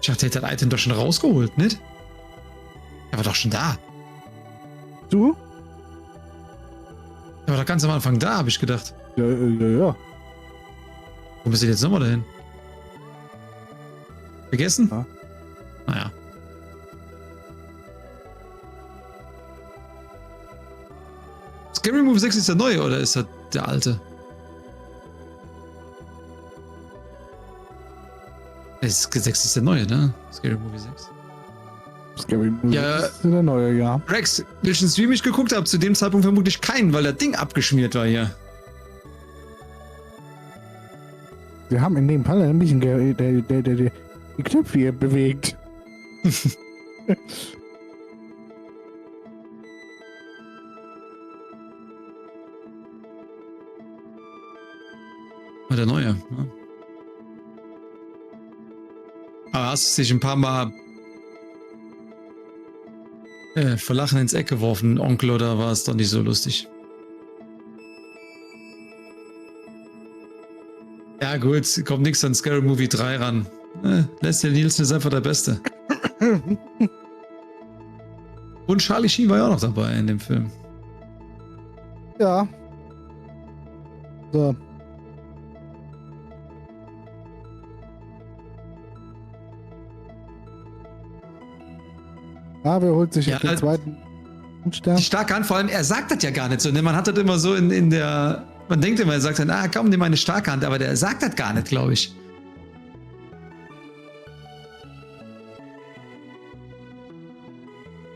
Ich dachte, er hat das Item doch schon rausgeholt, nicht? Er war doch schon da. Du? Er war doch ganz am Anfang da, habe ich gedacht. Ja. Wo bist du jetzt nochmal dahin? Vergessen? Ja. Naja. Scary Movie 6 ist der neue, oder ist das der alte? Das 6 ist der neue, ne? Scary Movie 6. Scary Movie Ja. ist der neue, ja. Rex, welchen Stream ich geguckt habe, zu dem Zeitpunkt vermutlich keinen, weil das Ding abgeschmiert war hier. Wir haben in dem Fall ein bisschen die Knöpfe hier bewegt. War der neue, ne? Aber hast du dich ein paar Mal vor Lachen ins Eck geworfen, Onkel, oder war es doch nicht so lustig? Ja gut, kommt nichts an Scary Movie 3 ran. Leslie Nielsen ist einfach der Beste. Und Charlie Sheen war ja auch noch dabei in dem Film. Ja. So. Ja, wer holt sich Ja, jetzt den zweiten Stern? Die starke Hand, vor allem, er sagt das ja gar nicht so. Ne? Man hat das immer so in der... Man denkt immer, er sagt dann, komm, nimm eine starke Hand, aber der sagt das gar nicht, glaube ich.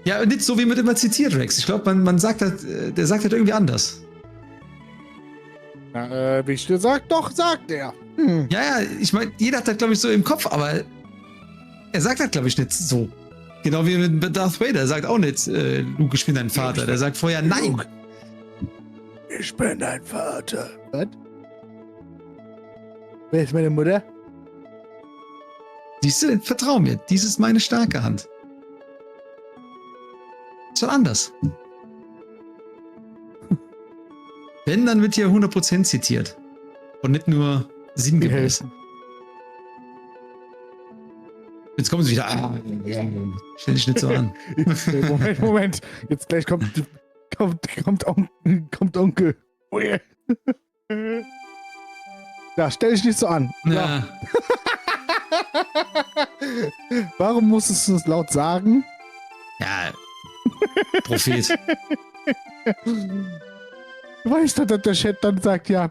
Ja, nicht so, wie man immer zitiert, Rex. Ich glaube, man sagt das, der sagt das irgendwie anders. Wie ich dir sag, doch, sagt er. Hm. Ja, ich meine, jeder hat das, glaube ich, so im Kopf, aber er sagt das, glaube ich, nicht so. Genau wie mit Darth Vader, er sagt auch nicht, Luke, ich bin dein Vater. Der sagt vorher, nein. Luke, ich bin dein Vater. Was? Wer ist meine Mutter? Siehst du, vertrau mir, dies ist meine starke Hand. Ist schon anders. Wenn, dann wird hier 100% zitiert. Und nicht nur sinngemäß. Jetzt kommen sie wieder. Stell dich nicht so an. Moment. Jetzt gleich kommt Onkel. Oh yeah. Ja, stell dich nicht so an. Ja. Warum musstest du es laut sagen? Ja. Prophet. Du weißt doch, dass der Chat dann sagt, ja.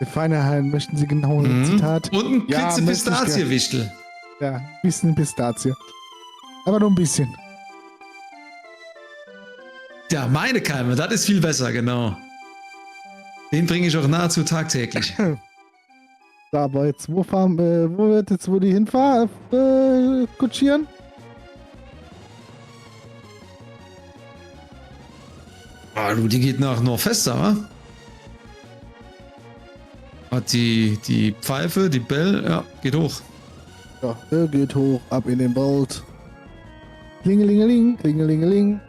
Der feine Herr, möchten Sie genau ein Zitat? Und ein Ja, Klitze Pistazie-Wichtel. Ja, ein bisschen Pistazie. Aber nur ein bisschen. Ja, meine Keime, das ist viel besser, genau. Den bringe ich auch nahezu tagtäglich. So, aber jetzt, wo wird jetzt, wo die hinfahren, kutschieren? Ah, du, die geht nach Northwester, wa? Hat die Pfeife, die Bell, ja, geht hoch. Ja, er geht hoch, ab in den Wald. Klingelingeling, klingelingeling.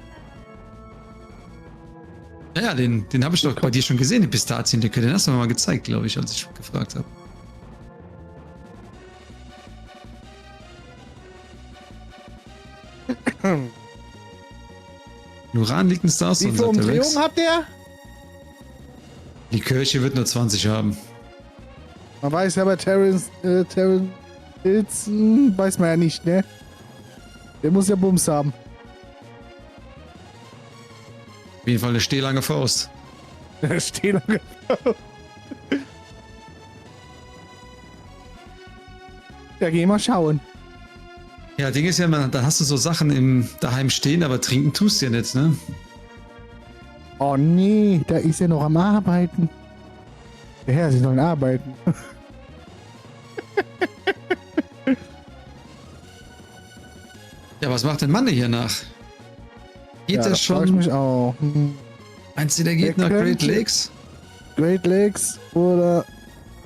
Ja, den habe ich doch bei dir schon gesehen, die Pistazien. Den hast du mir mal gezeigt, glaube ich, als ich gefragt habe. Nuran liegt ein Star Wie viele Umdrehungen hat der? Die Kirche wird nur 20 haben. Man weiß ja bei Terrence Hilton, weiß man ja nicht, ne? Der muss ja Bums haben. Auf jeden Fall eine stehlange Faust. Der steht lange. Ja, geh mal schauen. Ja, Ding ist ja, da hast du so Sachen im daheim stehen, aber trinken tust du ja nicht, ne? Oh nee, da ist er noch am Arbeiten. Der Herr, Sie sollen arbeiten. Ja, was macht denn Mann hier nach? Geht Ja, der das frage ich schon? mich auch. Meinst du, der geht Der nach Great könnte- Lakes? Great Lakes oder...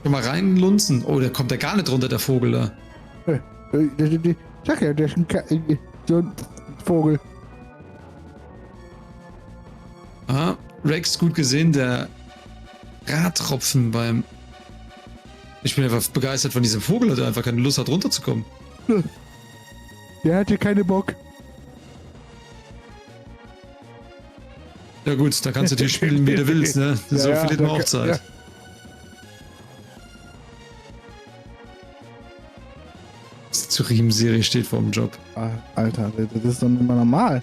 Schon mal reinlunzen. Oh, der kommt ja gar nicht runter, der Vogel da. Sag ja, der ist so ein Vogel. Ah, Rex, gut gesehen, der Radtropfen beim... Ich bin einfach begeistert von diesem Vogel, der einfach keine Lust hat, runterzukommen. Der hat hier keine Bock. Ja gut, da kannst du natürlich spielen, wie du willst, ne? Ja, So ja, verliert man da auch kann- Zeit. ja. Zur Riemenserie steht vor dem Job. Ah, Alter, das ist doch nicht mal normal.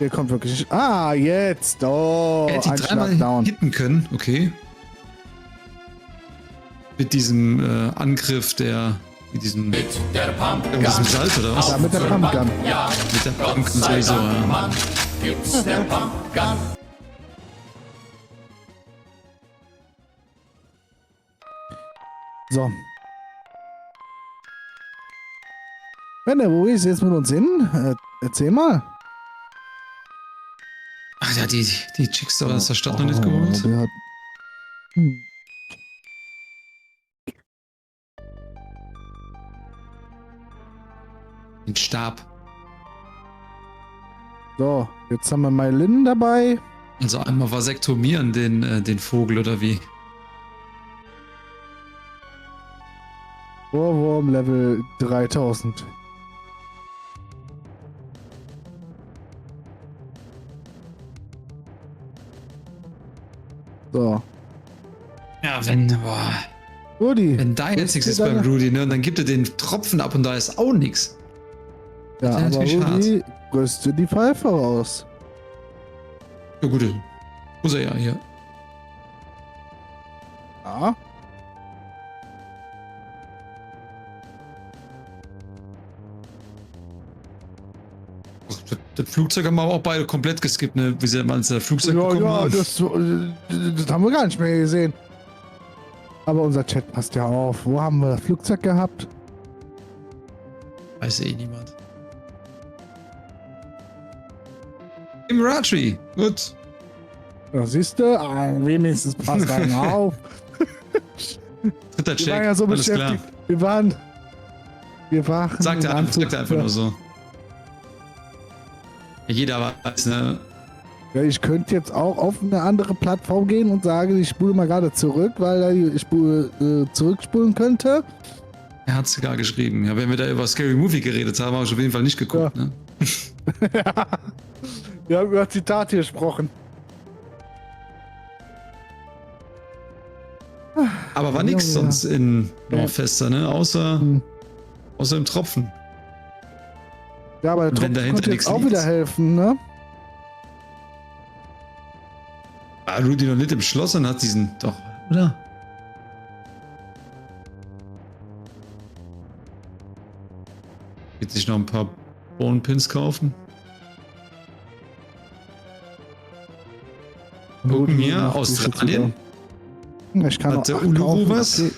Der kommt wirklich... Ah, jetzt! Oh, Er hätte ein die dreimal Schlag down. hitten können, okay. Mit diesem Angriff der... Mit diesem... Mit der Pumpgun. Mit diesem Salz oder was? Ja, mit der Pumpgun. Ja, Mit der Gott Pumpgun sei sowieso, Dank, ja. Mann, gibt's der Pumpgun. So. Wende, wo ist jetzt mit uns hin? Erzähl mal. Ach ja, die Chicks da aus der Stadt noch nicht geholt. der hat... Hm. Den Stab. So, jetzt haben wir Mailin dabei. Also einmal vasektomieren den Vogel oder wie? Ohrwurm Level 3000. So. Ja, boah, Rudi. wenn da jetzt Ist nichts dir ist beim deine- Rudy, ne? Und dann gibt er den Tropfen ab und da ist auch nichts. Ja, ist aber natürlich Rudi, rüste die Pfeife raus. Ja gut, muss er ja hier. Ja. Das Flugzeug haben wir aber auch beide komplett geskippt, ne? Wie sie mal ins Flugzeug bekommen haben. das haben wir gar nicht mehr gesehen. Aber unser Chat passt ja auf. Wo haben wir das Flugzeug gehabt? Weiß eh niemand. Im Ratri. Gut. Ja, siehst du, wenigstens passt einer auf. Dritter Check. Wir waren ja so Alles klar. beschäftigt. Wir waren. Sagt er im Anzug. einfach nur so. Jeder weiß, ne? Ja, ich könnte jetzt auch auf eine andere Plattform gehen und sagen, ich spule mal gerade zurück, weil er die Spur zurückspulen könnte. Er hat sogar geschrieben. Ja, wenn wir da über Scary Movie geredet haben, habe ich auf jeden Fall nicht geguckt, Ja. ne? Wir haben über Zitate gesprochen. Aber war Ja, nix ja. sonst in Ja. Dorffester, ne? Außer Hm. im Tropfen. Ja, aber der Und wenn Tropfen dahinter konnte nichts jetzt auch liegt. wieder helfen, ne? War Rudy noch nicht im Schloss und hat diesen. Doch, oder? Geht sich noch ein paar Bone Pins kaufen? Gucken Rudi hier, macht die Australien. Schütze. Ich kann Hat noch der 8 Uluru kaufen, was? okay.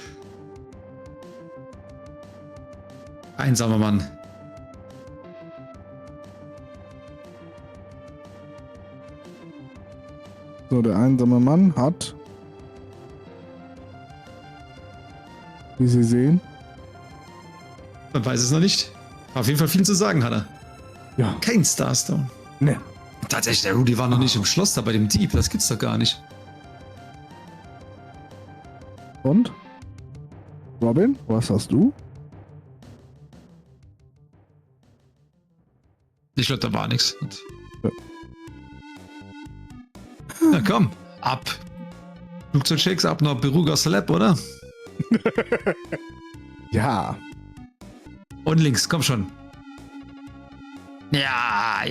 Einsamer Mann. So, der einsame Mann hat, wie Sie sehen, Man weiß es noch nicht. Auf jeden Fall viel zu sagen hat er. ja, Kein Starstone. ne, Tatsächlich, der Rudy war noch nicht im Schloss da bei dem Dieb. Das gibt's doch gar nicht. und? Robin, was hast du? Ich glaube, da war nichts. Ja. Na komm, ab. Flugzeugchecks ab nach Beruga Slap, oder? Ja, Und links, komm schon. Ja,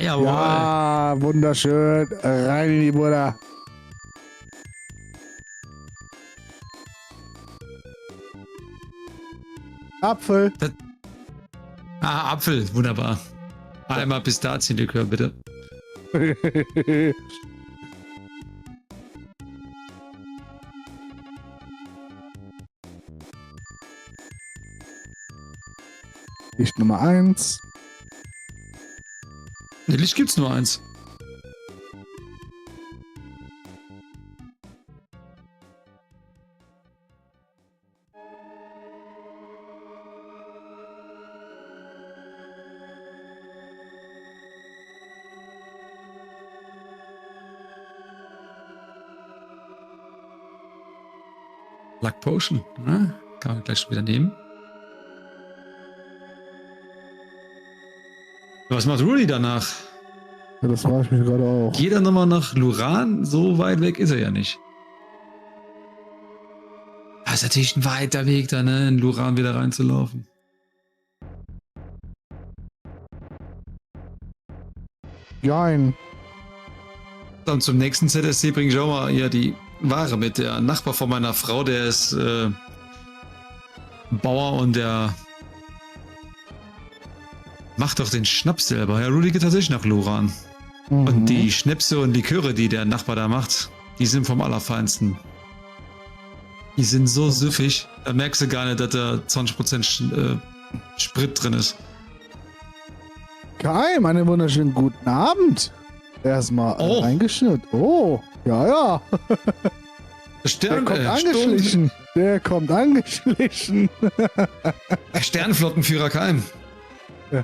jawohl. ja, wunderschön, rein in die Buddha. Apfel. Ah, Apfel, wunderbar. Einmal Pistazienlikör, bitte. Licht Nummer 1. Ne, Licht gibt's nur eins. Luck Potion, ne? Kann man gleich wieder nehmen. Was macht Rudy danach? Ja, das war ich mich gerade auch. Geht er nochmal nach Luran? So weit weg ist er ja nicht. Das ist natürlich ein weiter Weg, da ne, in Luran wieder reinzulaufen. Jein. Dann zum nächsten ZSC bringe ich auch mal hier die Ware mit. Der Nachbar von meiner Frau, der ist Bauer und der macht doch den Schnaps selber. Ja, Rudy geht tatsächlich nach Luran. Mhm. Und die Schnäpse und Liköre, die der Nachbar da macht, die sind vom Allerfeinsten. Die sind so süffig, da merkst du gar nicht, dass da 20% Sprit drin ist. Keim, einen wunderschönen guten Abend. Erstmal eingeschnitten. Oh, ja, ja. Der kommt angeschlichen. Der kommt angeschlichen. Sternflottenführer Keim. Ja.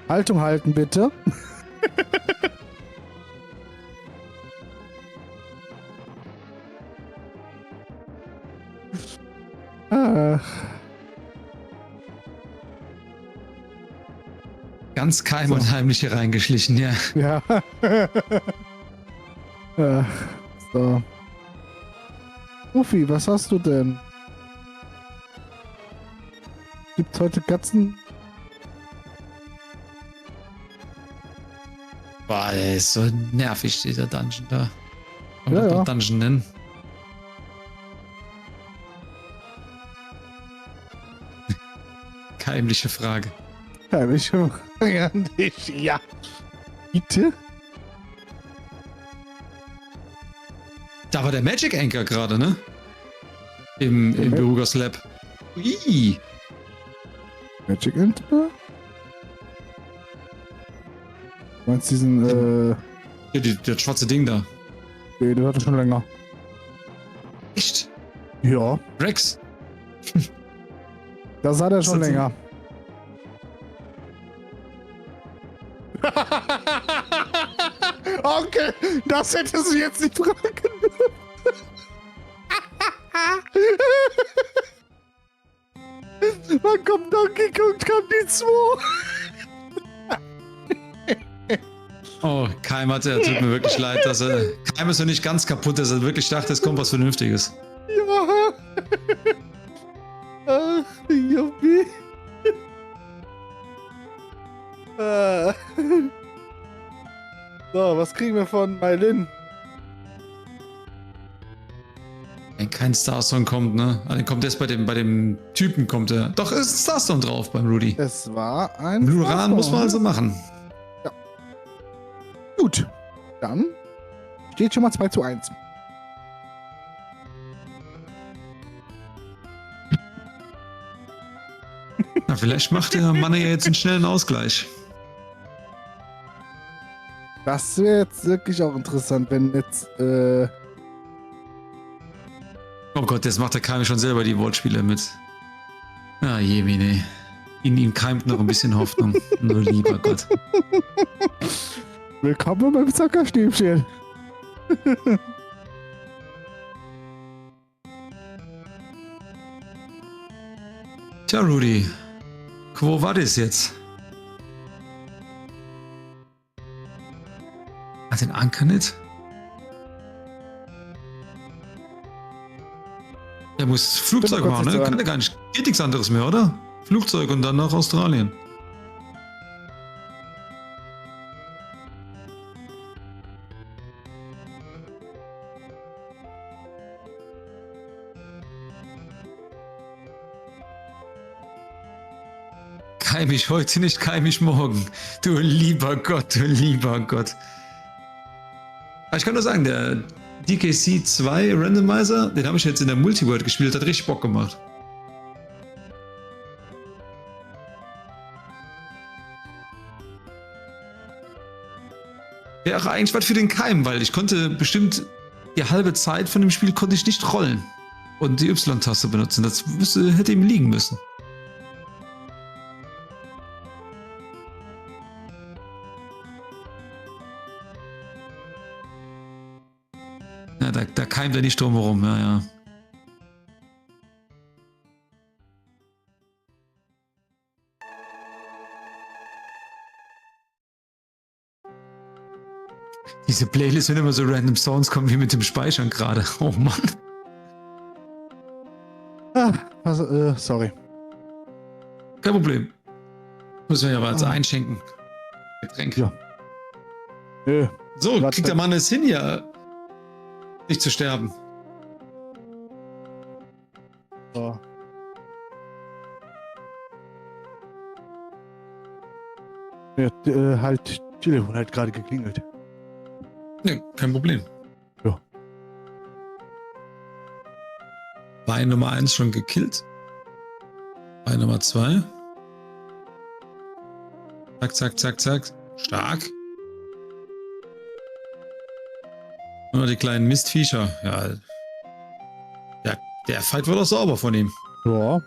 Haltung halten, bitte. Ganz Keim und heimlich hier reingeschlichen, ja. Ja. So. Ufi, was hast du denn? Gibt's heute Katzen? Boah, der ist so nervig, dieser Dungeon da. Kann Ja, man ja. doch Dungeon nennen. Keimliche Frage. Ja, ich frage an dich. Ja. Bitte? Da war der Magic Anchor gerade, ne? Im Berugas Lab. Ui. Magic Enter? Du meinst diesen, Ja, das schwarze Ding da. nee, der hatte schon länger. Echt? Ja, Rex? das hat er schon Das hat länger. Okay, das hättest du jetzt nicht fragen dürfen. Wann kommt Donkey Kong Country 2? Oh, Keim hatte, tut mir wirklich leid, dass er. Keim ist ja nicht ganz kaputt, dass er wirklich dachte, es kommt was Vernünftiges. Ja. Ach, Juppie. So, was kriegen wir von Mailin? Wenn kein Starstone kommt, ne? Ah, den kommt erst bei dem Typen, kommt er. Doch, ist ein Starstone drauf beim Rudy. Es war ein Luran muss man also machen. Gut, dann steht schon mal 2:1. Na, vielleicht macht der Mann ja jetzt einen schnellen Ausgleich. Das wäre jetzt wirklich auch interessant, wenn jetzt, Oh Gott, jetzt macht der Keim schon selber die Wortspiele mit. Ah, Jemine. In ihm keimt noch ein bisschen Hoffnung. Nur lieber Gott. willkommen beim Zackerstäbchen. Tja, Rudy. Wo war das jetzt? Hat den Anker nicht? Er muss Flugzeug machen, ne? Kann er gar nicht. Geht nichts anderes mehr, oder? Flugzeug und dann nach Australien. Keim ich heute nicht, keim ich morgen. Du lieber Gott, du lieber Gott. Aber ich kann nur sagen, der DKC 2 Randomizer, den habe ich jetzt in der Multiworld gespielt, hat richtig Bock gemacht. wäre eigentlich was für den Keim, weil ich konnte bestimmt die halbe Zeit von dem Spiel konnte ich nicht rollen und die Y-Taste benutzen. Das hätte ihm liegen müssen. Ja, da keimt er nicht drum herum, ja. Diese Playlist, wenn immer so random Sounds kommen wie mit dem Speichern gerade. Oh Mann. Sorry. Kein Problem. Müssen wir ja was einschenken. Getränk. Ja. Nö. So, Warte. kriegt der Mann es hin, ja. Nicht zu sterben. So. Ja, halt, Telefon hat gerade geklingelt. Ja, kein Problem. Ja. Bein Nummer 1 schon gekillt. Bein Nummer 2. Zack, zack, zack, zack. Stark. Nur die kleinen Mistviecher. Ja. Der Fight war doch sauber von ihm. Ja.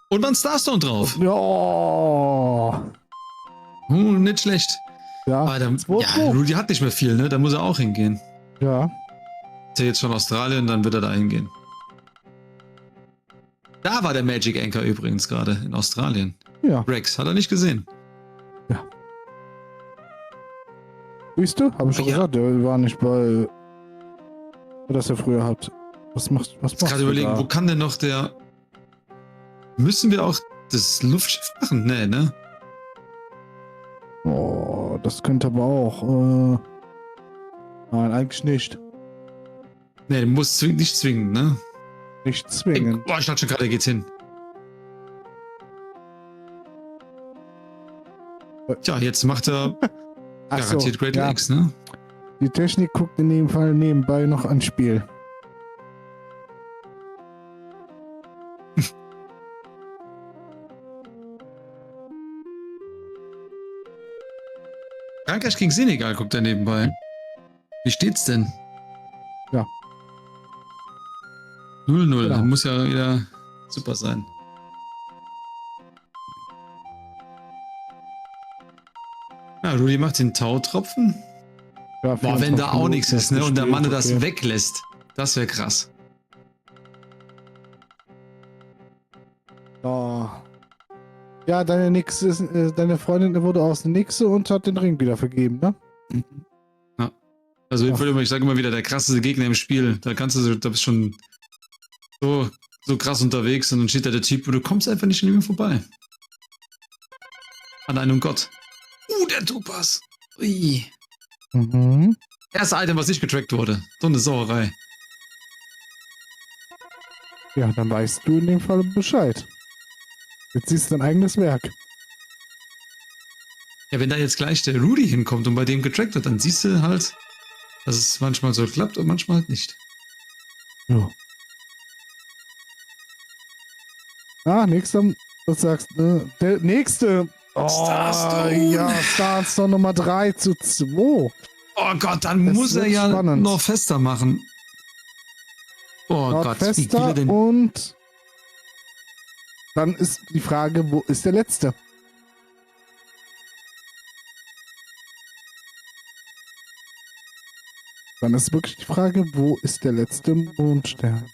Und war ein Starstone drauf. Ja. Nicht schlecht. Ja. Aber Ja. Rudy hat nicht mehr viel, ne? Da muss er auch hingehen. Ja. Ist ja jetzt schon Australien, dann wird er da hingehen. Da war der Magic Anchor übrigens gerade in Australien. Ja. Rex, hat er nicht gesehen. Siehst du? Hab ich schon Ja. gesagt, der war nicht bei. Das er früher hat. Was machst Ich muss gerade überlegen, wo kann denn noch der. Müssen wir auch das Luftschiff machen? Nee, ne? Oh, das könnte aber auch. Nein, eigentlich nicht. Nee, muss nicht zwingen, ne? Nicht zwingen. Boah, ich dachte schon gerade, der geht hin. Tja, jetzt macht er Ach so, garantiert Great ja. Lakes, ne? Die Technik guckt in dem Fall nebenbei noch ans Spiel. Frankreich gegen Senegal guckt er nebenbei. Wie steht's denn? Ja. 0-0, Genau. das muss ja wieder super sein. Ja, Rudy macht den Tautropfen. Ja, Boah, wenn da auch nichts ist, ne? Und der Mann das okay. weglässt. Das wäre krass. Oh. Ja, deine Freundin wurde aus dem Nixe und hat den Ring wieder vergeben, ne? Also ich sage immer wieder, der krasseste Gegner im Spiel. Da bist schon so krass unterwegs und dann steht da der Typ und du kommst einfach nicht an ihm vorbei. An einem Gott. Der Topaz. Ui. Mhm. Erste Item, was nicht getrackt wurde. So eine Sauerei. Ja, dann weißt du in dem Fall Bescheid. Jetzt siehst du dein eigenes Werk. Ja, wenn da jetzt gleich der Rudy hinkommt und bei dem getrackt wird, dann siehst du halt, dass es manchmal so klappt und manchmal halt nicht. Ja. Nächster, was sagst du? Der nächste. Oh, Starstone. ja, Starstone Nummer 3:2. Oh Gott, dann Das muss er wird ja spannend. noch fester machen. Oh Gott, wie will er Fester denn? und dann ist die Frage, wo ist der letzte? Dann ist wirklich die Frage, wo ist der letzte Mondstern?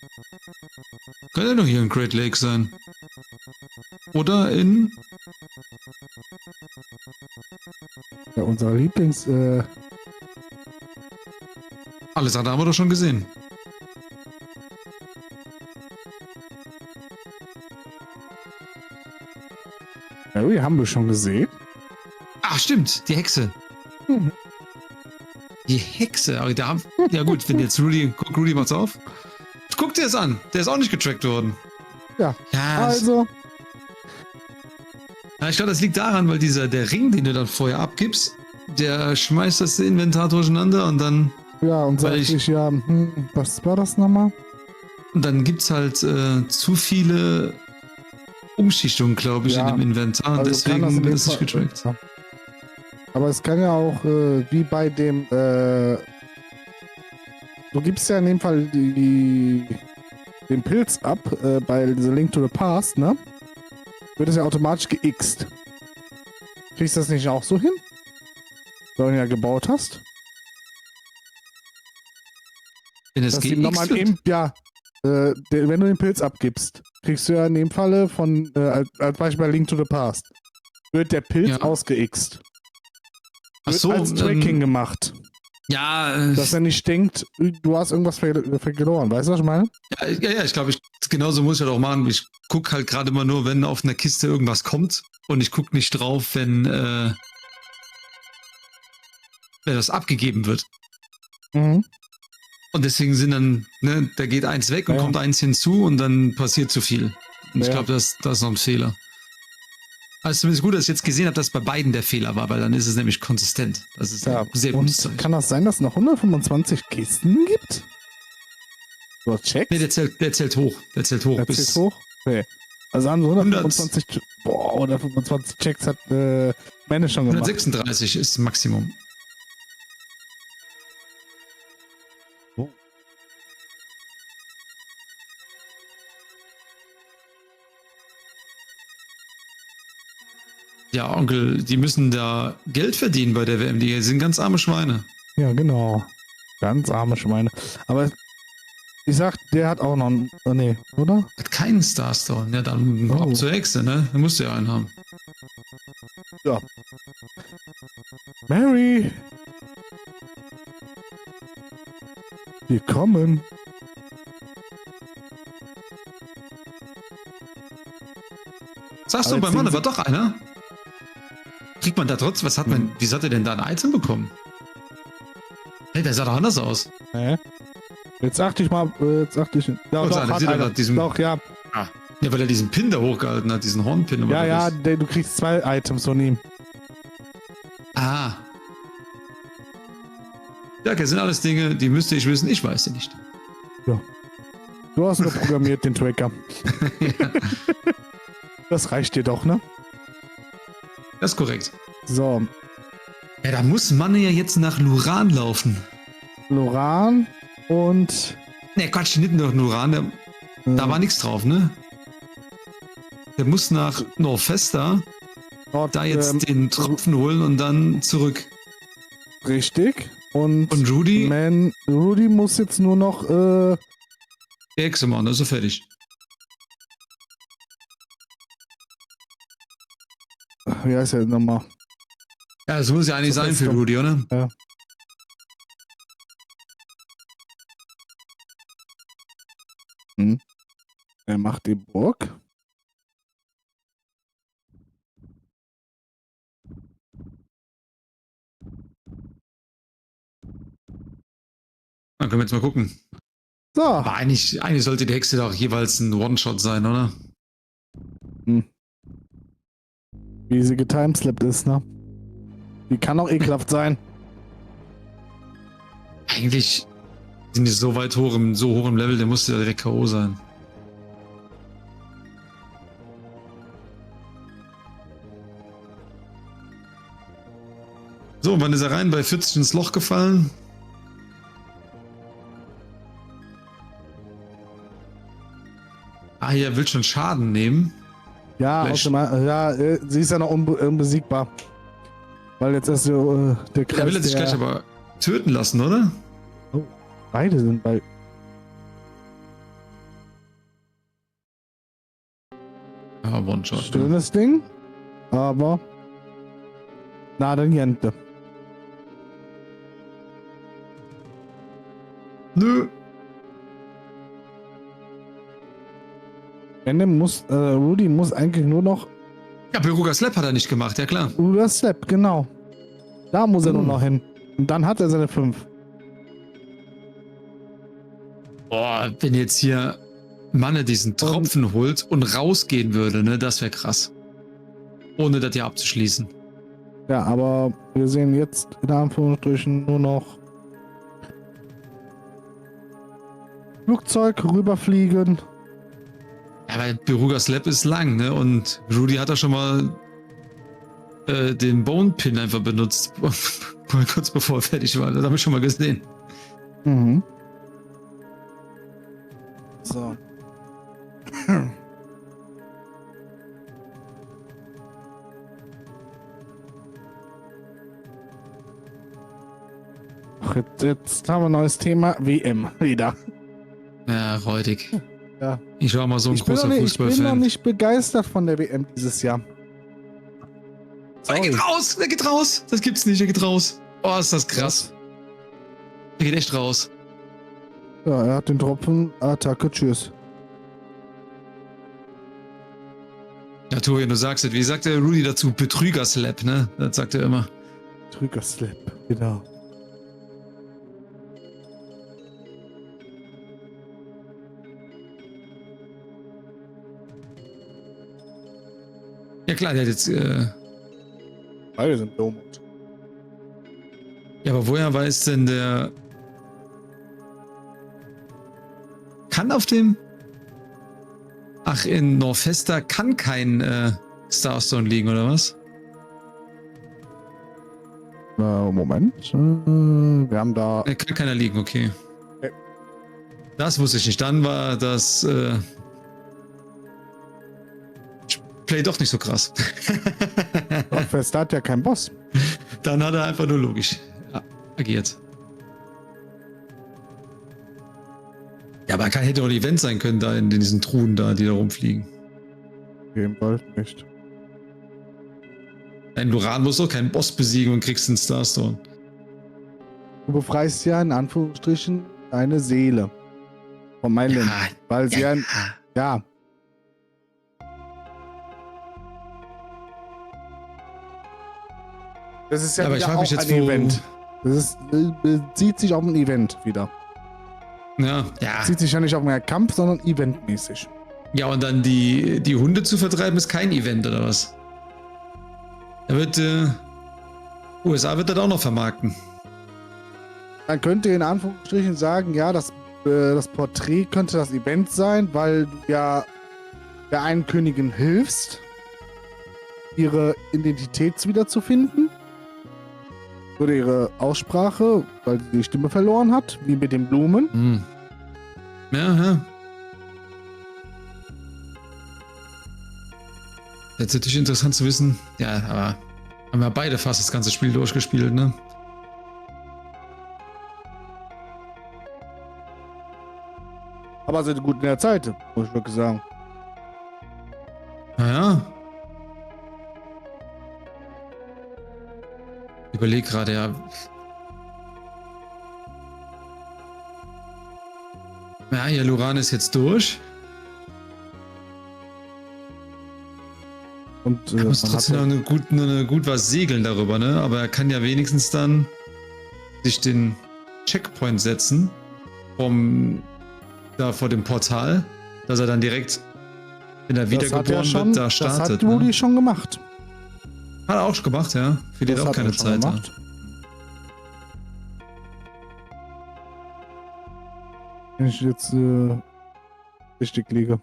Könnte doch hier in Great Lake sein. Oder in. Ja, unser Lieblings... Alles andere haben wir doch schon gesehen. Harry haben wir schon gesehen. Ach, stimmt, die Hexe. Mhm. Die Hexe, aber ja gut, wenn jetzt Rudy macht's auf. Guck dir das an, der ist auch nicht getrackt worden. Ja, Ja, also... ich glaube, das liegt daran, weil der Ring, den du dann vorher abgibst, der schmeißt das Inventar durcheinander und dann Ja, und sag Weil ich, ja, was war das nochmal? gibt's halt zu viele Umschichtungen, glaube ich, Ja, in dem Inventar und Also kann das in deswegen wird dem es nicht Fall- getrackt. Ja. Aber es kann ja auch, wie bei dem, du gibst ja in dem Fall den Pilz ab, bei The Link to the Past, ne? Wird es ja automatisch geixt. Kriegst du das nicht auch so hin? Wenn du ihn ja gebaut hast? Wenn es Dass geht, die nochmal eben, ja, wenn du den Pilz abgibst, kriegst du ja in dem Falle von, als Beispiel bei Link to the Past, wird der Pilz Ja. ausgeixt. Ach Wird so, als Tracking gemacht. ja, Dass er nicht denkt, du hast irgendwas verloren. Weißt du, was ich meine? ja, ich glaube, genauso muss ich das auch machen. Ich gucke halt gerade immer nur, wenn auf einer Kiste irgendwas kommt und ich gucke nicht drauf, wenn das abgegeben wird. Mhm. Und deswegen sind dann, ne, da geht eins weg und Ja. kommt eins hinzu und dann passiert zu viel. Und ich Ja. glaube, das ist noch ein Fehler. Also zumindest gut, dass ich jetzt gesehen habe, dass bei beiden der Fehler war, weil dann ist es nämlich konsistent. Das ist Ja. ein sehr gutes Und Zeichen. kann das sein, dass es noch 125 Kisten gibt? Du hast Checks? Nee, der zählt hoch. Der zählt hoch Der bis. zählt hoch? Okay. Also haben sie 125, boah, 125 Checks hat Männer schon gemacht. 136 ist Maximum. Oh. Ja, Onkel, die müssen da Geld verdienen bei der WM. Die sind ganz arme Schweine. Ja, genau. Ganz arme Schweine. Aber ich sag, der hat auch noch einen, nee, oder? Hat keinen Starstone. Ja, dann Oh. ab zur Hexe, ne? Da musst du ja einen haben. Ja. Mary! Wir kommen. Sagst du, Aber beim jetzt Mann sind war doch einer? Kriegt man da trotzdem, was hat man, wie hat er denn da ein Item bekommen? Hey, der sah doch anders aus. Jetzt achte ich mal, Ja, Oh, doch, einer hat sieht einer. doch diesem- Doch, ja. Ja, weil er diesen Pin da hochgehalten hat, diesen Hornpin. oder Ja, was ja, das ist. du kriegst 2 Items von ihm. Ah. Ja, das sind alles Dinge, die müsste ich wissen, ich weiß sie nicht. Du hast nur programmiert den Tracker. Das reicht dir doch, ne? Das ist korrekt. So, Ja, da muss man ja jetzt nach Luran laufen. Loran und Ne, Quatsch, nicht nach Luran, da war nichts drauf, ne? Der muss nach Norfesta, dort, da jetzt den Tropfen holen und dann zurück. richtig. Und Und Rudy, Rudy muss jetzt nur noch, die Hexe machen, da ist er fertig. wie heißt der nochmal? Ja, das muss ja eigentlich sein für Rudy, oder? Ja. Er macht die Burg. Dann können wir jetzt mal gucken. So, Aber eigentlich sollte die Hexe doch jeweils ein One-Shot sein, oder? wie sie getimeslappt ist, ne? Die kann auch ekelhaft sein. Eigentlich sind die so weit hoch, so hoch im Level, der musste ja direkt K.O. sein. So, wann ist er rein? Bei 40 ins Loch gefallen? Ah, hier will schon Schaden nehmen. Ja, Flash. sie ist ja noch unbesiegbar. Weil jetzt ist so der Kreis. Er will er sich gleich aber töten lassen, oder? Beide sind bei. Ja, One-Shot. Ne? Schönes Ding. Aber. Na, dann Jente. Nö. Rudy muss eigentlich nur noch. Ja, Beruga Slap hat er nicht gemacht, ja klar. Ruder Step, genau. Da muss er nur noch hin. Und dann hat er seine 5. Boah, wenn jetzt hier Manne diesen Tropfen holt und rausgehen würde, ne, das wäre krass. Ohne das hier abzuschließen. Ja, aber wir sehen jetzt in Anführungsstrichen nur noch Flugzeug rüberfliegen. Ja, weil Beruga Slap ist lang, ne? Und Rudy hat da schon mal den Bone Pin einfach benutzt. Mal kurz bevor er fertig war. Das haben wir schon mal gesehen. Mhm. So. Ach, jetzt haben wir ein neues Thema. WM wieder. Ja, räudig. Ja. Ich war mal so ein Ich bin großer noch Fußballfan. nicht begeistert von der WM dieses Jahr. Er geht raus! Er geht raus! Das gibt's nicht, er geht raus. Oh, ist das krass. Er geht echt raus. Ja, er hat den Tropfen. Attacke, tschüss. Ja, Tori, du sagst es. Wie sagt der Rudy dazu? Betrügerslap, ne? Das sagt er immer. Trügerslap, genau. Ja klar, der hat jetzt... Beide sind dumm. Ja, aber woher weiß denn der... Kann auf dem... Ach, in Norfesta kann kein Starstone liegen, oder was? Moment. Wir haben da. Kann keiner liegen, okay. Okay. Das wusste ich nicht. Dann war das Play doch nicht so krass. Norfesta hat ja keinen Boss. Dann hat er einfach nur logisch agiert. Ja, aber hätte auch ein Event sein können da in diesen Truhen da, die da rumfliegen. Jedenfalls nicht. Ein Luran muss doch keinen Boss besiegen und kriegst einen Starstone. Du befreist ja in Anführungsstrichen eine Seele. Von Myland. Weil sie ein. Ja. Das ist ja Aber ich wieder frag auch mich jetzt, ein wo- Event. Das ist, bezieht sich auf ein Event wieder. Ja. Zieht sich ja nicht auf einen Kampf, sondern eventmäßig. Ja, und dann die Hunde zu vertreiben ist kein Event, oder was? Da wird, USA wird das auch noch vermarkten. Man könnte in Anführungsstrichen sagen, ja, das Porträt könnte das Event sein, weil du ja der einen Königin hilfst, ihre Identität wiederzufinden. Oder ihre Aussprache, weil sie die Stimme verloren hat, wie mit den Blumen. Hm. Ja. Jetzt ist natürlich interessant zu wissen. Ja, aber haben wir beide fast das ganze Spiel durchgespielt, ne? Aber sind gut in der Zeit, muss ich wirklich sagen. Naja. Überleg gerade, ja. Ja, hier Luran ist jetzt durch. Und Er muss man trotzdem noch eine gut was segeln darüber, ne? Aber er kann ja wenigstens dann sich den Checkpoint setzen vor dem Portal, dass er dann direkt, wenn er wiedergeboren wird, da startet. Das hat Rudy schon gemacht. Hat er auch schon gemacht, ja. Verliert auch keine Zeit. Ja. Wenn ich jetzt richtig liege.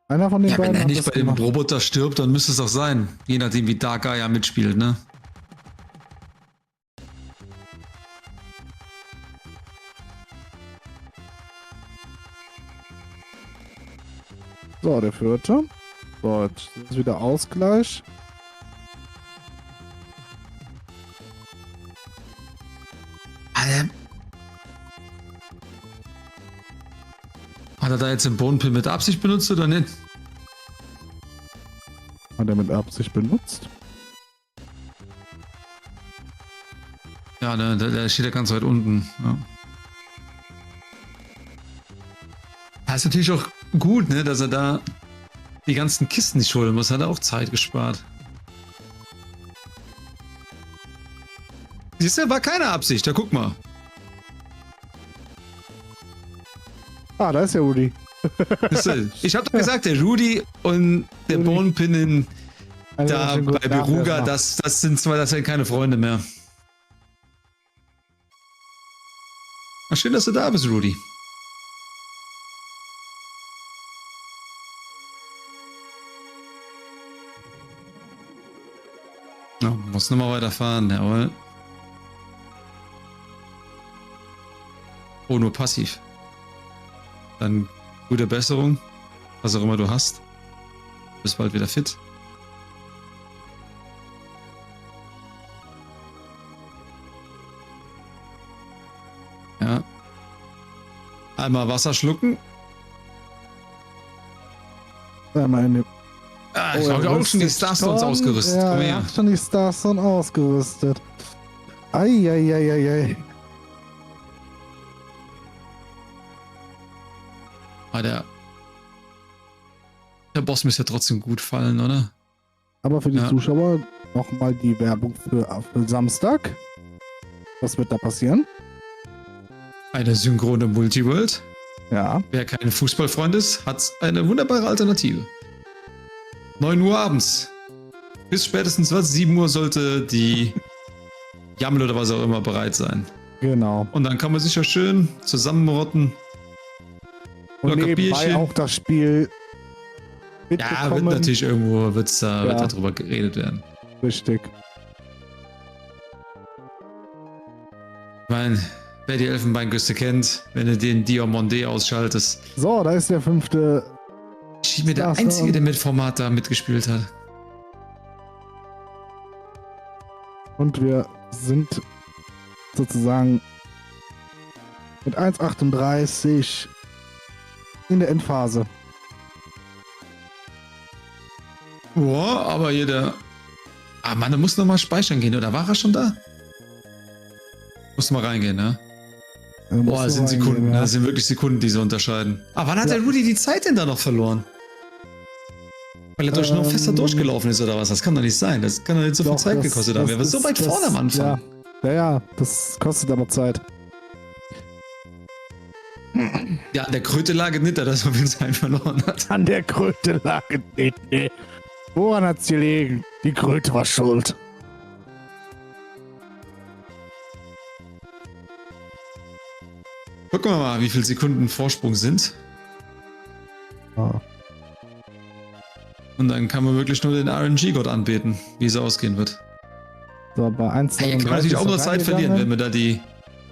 Einer von den Ja, beiden wenn er hat nicht das bei dem gemacht. Roboter stirbt, dann müsste es auch sein. Je nachdem, wie Dark Gaia mitspielt, ne? So, der vierte. So, jetzt ist wieder Ausgleich. Hat er da jetzt den Bonepin mit Absicht benutzt oder nicht? Hat er mit Absicht benutzt? Ja, ne, der steht ja ganz weit unten. Ja. Das ist natürlich auch gut, ne, dass er da die ganzen Kisten nicht holen muss. Hat er auch Zeit gespart. Siehst du, war keine Absicht. Da guck mal. Ah, da ist ja Rudy. Siehst du, ich hab doch gesagt, der Rudy und der Rudy. Bonepin Also, da schönen guten bei Abend Beruga, erstmal. das sind keine Freunde mehr. Ach, schön, dass du da bist, Rudy. Ja, muss nochmal weiterfahren, jawohl. Oh, nur passiv. Dann gute Besserung, was auch immer du hast. Bist bald wieder fit. Ja. Einmal Wasser schlucken. Meine Ich habe auch schon die Starstones ausgerüstet. Ja, Komm ich her. hab schon die Starstone ausgerüstet. Eieieiei. Ah, der Boss müsste ja trotzdem gut fallen, oder? Aber für die Ja. Zuschauer nochmal die Werbung für Samstag. Was wird da passieren? Eine synchrone Multiworld. Ja. Wer kein Fußballfreund ist, hat eine wunderbare Alternative. 9 Uhr abends. Bis spätestens 7 Uhr sollte die Jammel oder was auch immer bereit sein. Genau. Und dann kann man sich ja schön zusammenrotten. Und Locker nebenbei Bierchen. auch das Spiel Ja, wird mitbekommen. natürlich irgendwo wird Ja. darüber geredet werden. Richtig. Ich meine, wer die Elfenbeinküste kennt, wenn du den Diamondé ausschaltest. So, da ist der 5. Ich bin der Das Einzige, war- der mit Format da mitgespielt hat. Und wir sind sozusagen mit 1,38 in der Endphase. Boah, aber hier der... Ah, Mann, da muss noch mal speichern gehen, oder war er schon da? Muss mal reingehen, ne? Boah, das sind Sekunden, Ja. das sind wirklich Sekunden, die so unterscheiden. Ah, wann hat Ja. der Rudi die Zeit denn da noch verloren? Weil er durch noch fester durchgelaufen ist, oder was? Das kann doch nicht sein. Das kann doch nicht so viel Doch, Zeit das- gekostet haben. das Er war so ist- weit das- vorne am Anfang. Ja, das kostet aber Zeit. Ja, an der Kröte lag es nicht, dass er so viel Zeit verloren hat. An der Kröte lag es nicht, nee. Woran hat's gelegen? Die Kröte war schuld. Gucken wir mal, wie viele Sekunden Vorsprung sind. Ja. Und dann kann man wirklich nur den RNG-Gott anbeten, wie es ausgehen wird. So, bei 1,39 Hier kann man natürlich auch nur ist er Zeit verlieren, wenn reingegangen. wir da die...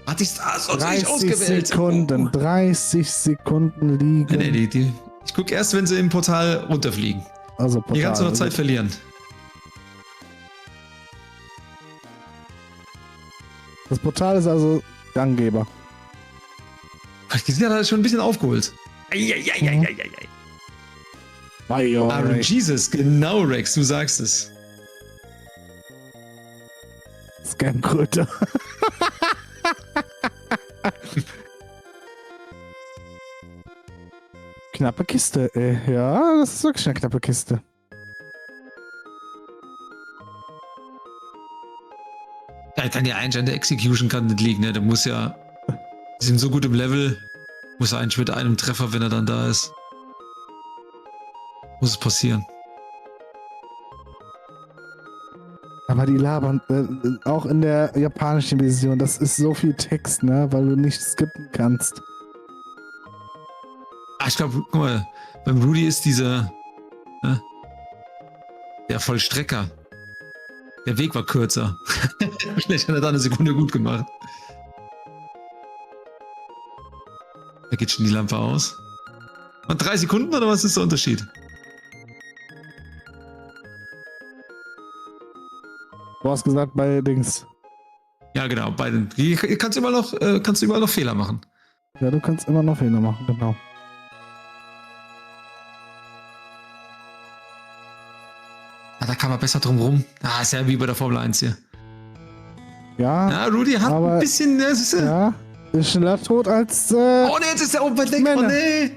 Hat die Stars nicht 30 ausgewählt? Sekunden, 30 Sekunden liegen. Nee, ich gucke erst, wenn sie im Portal runterfliegen. Also Hier kannst du noch Portal. Zeit verlieren. Das Portal ist also Ganggeber. Sie hat das schon ein bisschen aufgeholt. Jesus, genau, Rex, du sagst es. Scamkröte. Knappe Kiste, ey. Ja, das ist wirklich eine knappe Kiste. Ja, dann ja eigentlich an der Execution kann nicht liegen, ne? Der muss ja... Die sind so gut im Level. Muss er eigentlich mit einem Treffer, wenn er dann da ist. Muss es passieren. Aber die labern, auch in der japanischen Version, das ist so viel Text, ne, weil du nicht skippen kannst. Ah, ich glaube, guck mal, beim Rudi ist dieser... Ne? Der Vollstrecker. Der Weg war kürzer. Vielleicht hat er da eine Sekunde gut gemacht. Da geht schon die Lampe aus. Und 3 Sekunden oder was ist der Unterschied? Du hast gesagt, bei Dings. Ja, genau, beiden. Hier kannst du überall noch Fehler machen. Ja, du kannst immer noch Fehler machen, genau. Ah, da kann man besser drum rum. Ah, ist ja wie bei der Formel 1 hier. Ja, Ja, Rudi hat aber- ein bisschen... ja, ist schneller tot als, Oh ne, jetzt ist der oben weg. Oh Männer. nee.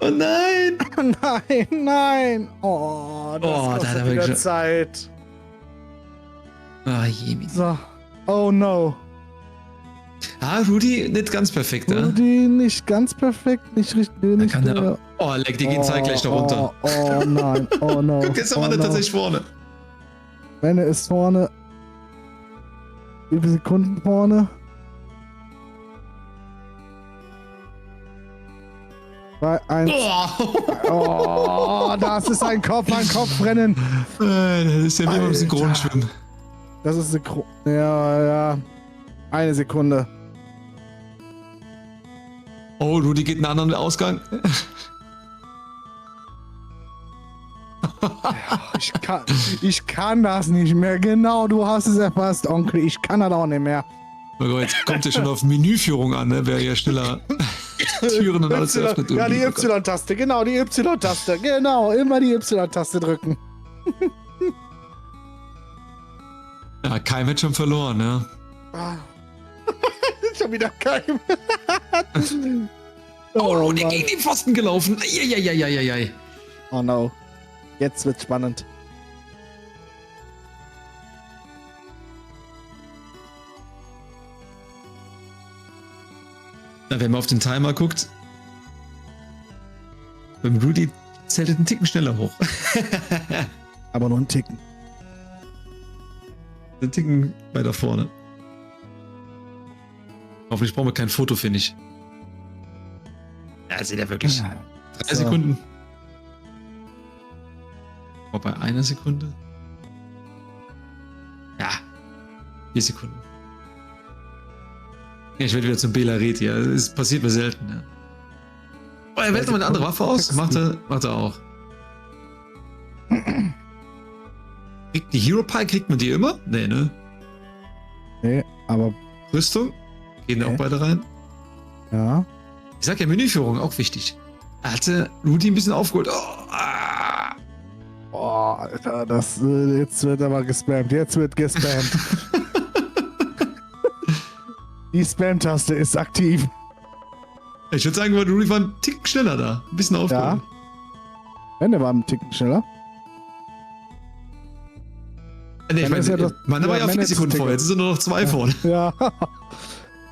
Oh nein. nein, nein. Oh, das Oh, da kostet hat er wieder wirklich- Zeit. Ah, Jemi. So. Oh no. Ah, Rudi nicht ganz perfekt, ne? Rudi nicht ganz perfekt, nicht richtig. Nicht, kann der- Oh, leck, die gehen zeitgleich da runter. Oh nein, oh no. Guck, jetzt haben wir oh nicht no. tatsächlich vorne. Benne ist vorne. Wie viele Sekunden vorne? Bei 1. Oh. Oh, das ist ein Kopf-an-Kopf-Rennen. Das ist ja wie beim Synchronschwimmen. Das ist ja. Eine Sekunde. Oh, Rudy geht in einen anderen Ausgang. Ich kann das nicht mehr. Genau, du hast es erfasst, Onkel. Ich kann das auch nicht mehr. Oh Gott, jetzt kommt ja schon auf Menüführung an, ne? Wer hier schneller Türen und alles öffnet. Ja, die Y-Taste. Genau, die Y-Taste. Genau, immer die Y-Taste drücken. Ja, Keim hat schon verloren, ne? Ah. Schon wieder Keim. Oh, Rudy Mann. gegen den Pfosten gelaufen. Eieieiei. Oh no. Jetzt wird's spannend. Na, wenn man auf den Timer guckt, beim Rudy zählt es einen Ticken schneller hoch. Aber nur einen Ticken. Einen Ticken weiter vorne. Hoffentlich brauchen wir kein Foto, finde ich. Ja, seht ihr wirklich. 3 Sekunden. Oh, bei einer Sekunde. Ja. 4 Sekunden. Ja, ich werde wieder zum Bela Red hier. Das passiert mir selten, ja. Oh, er wählt nochmal eine andere Waffe aus. Macht er auch. Kriegt die Hero Pie, kriegt man die immer? Nee, ne? Nee, aber Rüstung? Gehen Okay. auch beide rein. ja. Ich sag ja, Menüführung, auch wichtig. Er hatte Rudy ein bisschen aufgeholt. Oh, ah. Boah, Alter, jetzt wird aber gespammt. Jetzt wird gespammt. Die Spam-Taste ist aktiv. Ich würde sagen, Rudy war ein Tick schneller da. Ein bisschen aufgeholt. Wenn der war ein Ticken schneller. Nee, ich Dann ist ja meine, das- man war ja ja, 4 Man Sekunden ist vor, jetzt sind nur noch 2 vorne. Ja.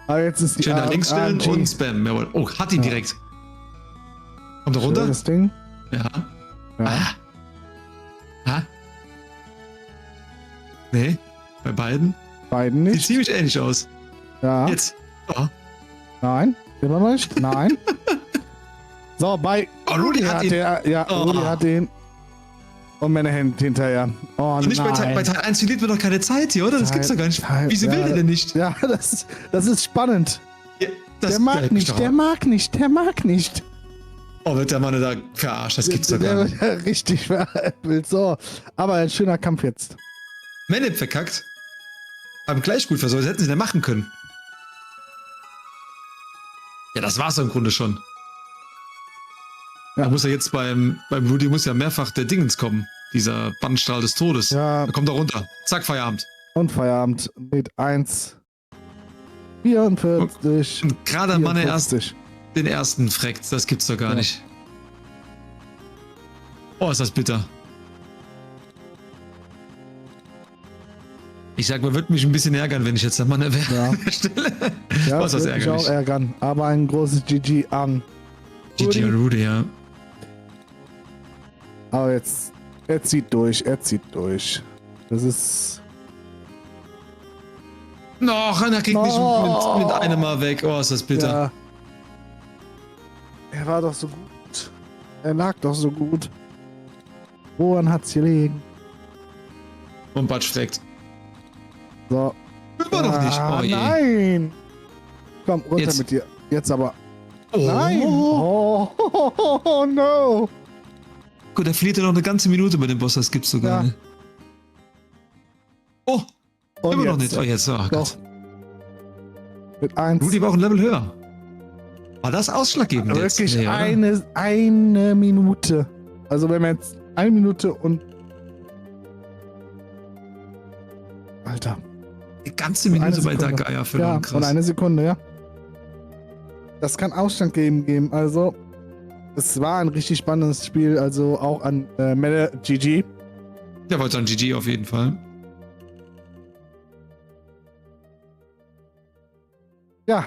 Aber jetzt ist die Schön nach links stellen AMG. und Spam. Jawohl. Oh, hat ihn Ja. direkt. Kommt er runter? Schönes Ding. Ja. Ja. Ha? Nee, bei beiden. Beiden Sieht nicht. ziemlich ähnlich aus. Ja. Jetzt. Oh. Nein. Immer noch nicht. Nein. So, bei Oh, Rudy hat ihn. Ja, Oh. Rudy hat den. Und meine Hände hinterher. Oh Und nicht bei nein. Teil 1 verliert man doch keine Zeit hier, oder? Das gibt's doch gar nicht. Teil- Wieso will ja, der denn nicht? Ja, das ist spannend. Ja, das Der mag hält mich nicht, doch der ab. mag nicht, der mag nicht. Oh, wird der Mann da verarscht? Das gibt's doch gar nicht. Der richtig veräppelt. So, aber ein schöner Kampf jetzt. Manip verkackt. Haben gleich gut versorgt. Was hätten sie denn machen können? Ja, das war's im Grunde schon. Ja. Da muss er jetzt beim Rudy muss ja mehrfach der Dingens kommen. Dieser Bannstrahl des Todes. Ja, Da kommt er runter. Zack, Feierabend. und Feierabend mit 1,44. Und gerade Mann erst 54. den ersten freckt. Das gibt's doch gar Ja. nicht. Oh, ist das bitter. Ich sag, man würde mich ein bisschen ärgern, wenn ich jetzt der Mann wäre Ja. an der Stelle. Ja, Was ist das würde mich ärgerlich? auch ärgern. Aber ein großes GG an. GG und Rudy, ja. Aber jetzt, er zieht durch, er zieht durch. Das ist. Noch, er kriegt mich Oh. mit einem Mal weg. Oh, ist das bitter. Ja. Er war doch so gut. Er lag doch so gut. Woran hat's gelegen? Und Batsch freckt. So. Immer noch nicht. Oh, je. Nein! Komm, runter Jetzt. mit dir. Jetzt aber. Oh. Nein! Oh, no! Gut, er verliert ja noch eine ganze Minute bei dem Boss. Das gibt's sogar Ja. nicht. Oh, Und immer noch jetzt. nicht. Oh, jetzt. Oh, Doch. Gott. Mit 1. Rudy war auch ein Level höher. War das ausschlaggebend jetzt? Wirklich Nee, oder? eine Minute. Also wenn wir jetzt 1 Minute und. Alter. Eine ganze Minute Eine bei Sekunde. Dark Gaia Ja, verloren. und Krass. eine Sekunde, ja. Das kann Ausstand geben. Also, es war ein richtig spannendes Spiel. Also auch an Melle GG. Ja, wollte dann GG auf jeden Fall. Ja.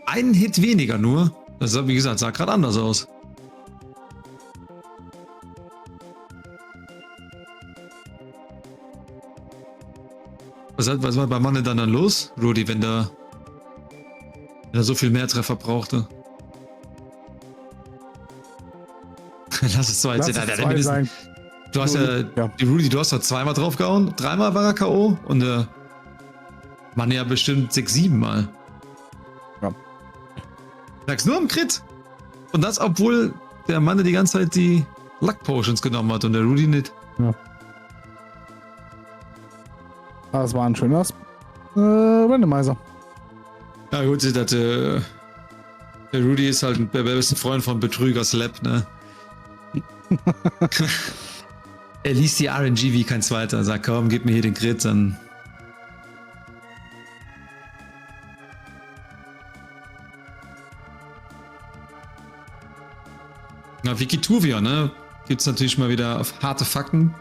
Einen Hit weniger nur. Das sah, wie gesagt, sah gerade anders aus. Was war bei Manne dann los, Rudy, wenn er so viel mehr Treffer brauchte? Lass es 2 Lass sein. es 2 sein. Du hast Ja. die Rudy, du hast doch 2-mal draufgehauen, 3-mal war er K.O. und waren ja bestimmt 6, 7 Mal. Ja. Lag's nur am Crit. Und das, obwohl der Mann die ganze Zeit die Luck Potions genommen hat und der Rudy nicht. Das war ein schöner Randomizer. Ja gut, der Rudy ist halt der beste Freund von Betrügers Lab, ne? Er liest die RNG wie kein zweiter. Sagt, komm, gib mir hier den Crit, dann. Na, Wikituvia, ne? Gibt's natürlich mal wieder auf harte Fakten.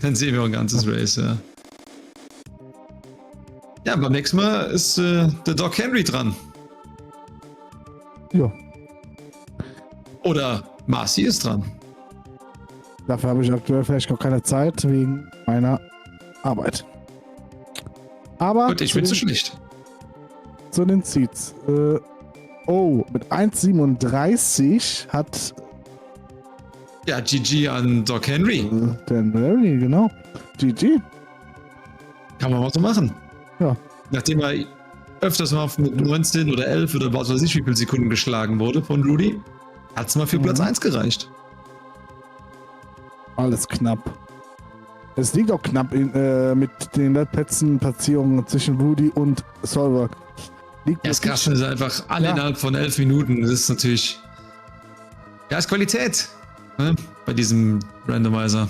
Dann sehen wir auch ein ganzes Race, ja. Ja, beim nächsten Mal ist der Doc Henry dran. Ja, Oder Marcy ist dran. dafür habe ich aktuell vielleicht noch keine Zeit wegen meiner Arbeit. Aber Und ich bin zu schlecht. zu den Seeds. Mit 1,37 hat Ja, GG an Doc Henry. der Mary, genau. GG. Kann man mal so machen. Ja. Nachdem er öfters mal mit 19 oder 11 oder was weiß ich wie viele Sekunden geschlagen wurde von Rudy, hat es mal für Platz 1 gereicht. Alles knapp. Es liegt auch knapp mit den Platzierungen zwischen Rudy und Solberg. Liegt Ja, ist wirklich- krass, das ist einfach alle Ja. innerhalb von 11 Minuten. Das ist natürlich. Ja, ist Qualität. Ne? Bei diesem Randomizer.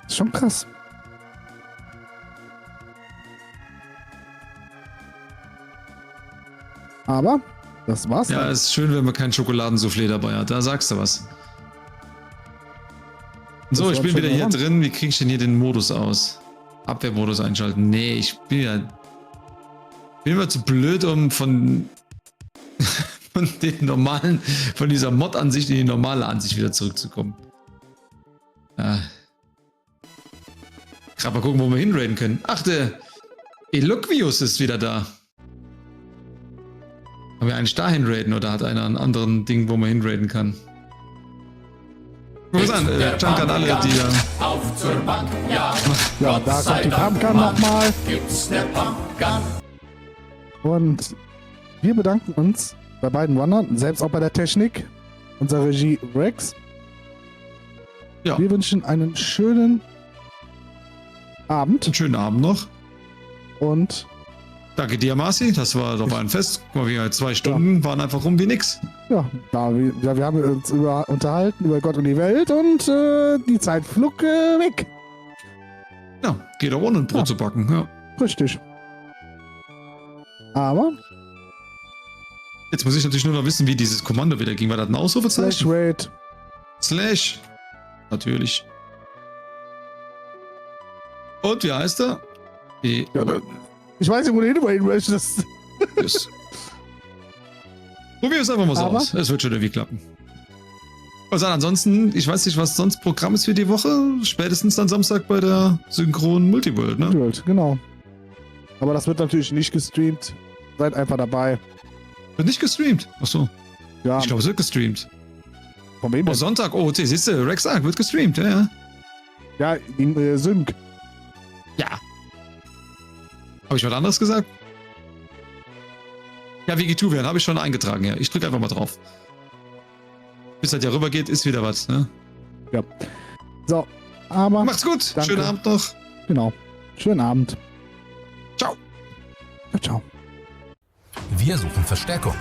Ist schon krass. Aber das war's. Ja, dann. ist schön, wenn man kein Schokoladensoufflé dabei hat. Da sagst du was. So, Das ich war bin schon wieder hier mal. drin. Wie kriege ich denn hier den Modus aus? Abwehrmodus einschalten. Nee, ich bin ja. Bin immer zu blöd, um von den normalen, von dieser Mod-Ansicht in die normale Ansicht wieder zurückzukommen. Ja. Gerade mal gucken, wo wir hinraiden können. Ach, der Eloquius ist wieder da. Haben wir eigentlich da hinraiden oder hat einer einen anderen Ding, wo man hinraiden kann? Guck mal an, Junk an alle, die da. Auf zur Bank, ja. Ja, Gott da sei kommt die Dank, Pumpgun Mann, nochmal. Gibt's ne Pumpgun? Und wir bedanken uns bei beiden Runnern, selbst auch bei der Technik, unserer Regie Rex. Ja. Wir wünschen einen schönen Abend Einen schönen Abend noch. und Danke dir, Marci. Das war doch ein Fest. Guck mal, wir 2 Stunden waren einfach rum wie nix. ja, wir haben uns unterhalten über Gott und die Welt und die Zeit flog weg. Ja, geht auch ohne ein Brot Ja. zu backen. Ja. Richtig. Aber Jetzt muss ich natürlich nur noch wissen, wie dieses Kommando wieder ging. War das ein Slash Ausrufezeichen? Raid. Slash. Natürlich. Und wie heißt er? Ja, ich weiß nicht, wo du hin möchtest. Yes. Probier es einfach mal so Aber- aus. Es wird schon irgendwie klappen. Also ansonsten, ich weiß nicht, was sonst Programm ist für die Woche. Spätestens dann Samstag bei der synchronen Multiworld, ne? World, genau. Aber das wird natürlich nicht gestreamt. Seid einfach dabei. Wird nicht gestreamt. Achso. Ja, Ich glaube, es wird gestreamt. von wem Oh, denn? Sonntag. Oh, siehst du, Rex sagt, wird gestreamt, ja, ja. Ja, in Sync. Ja. Habe ich was anderes gesagt? Ja, Wikituvian habe ich schon eingetragen, ja. Ich drücke einfach mal drauf. Bis das ja rüber geht, ist wieder was, ne? So, aber Macht's gut. Danke. Schönen Abend noch. genau. Schönen Abend. Ciao. Ciao, ciao. Wir suchen Verstärkung.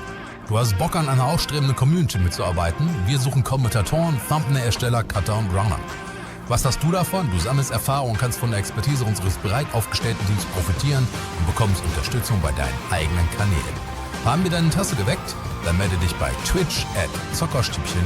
Du hast Bock an einer aufstrebenden Community mitzuarbeiten? Wir suchen Kommentatoren, Thumbnail-Ersteller, Cutter und Runner. Was hast du davon? Du sammelst Erfahrung und kannst von der Expertise unseres breit aufgestellten Teams profitieren und bekommst Unterstützung bei deinen eigenen Kanälen. Haben wir deine Interesse geweckt? Dann melde dich bei Twitch @zockerstübchen.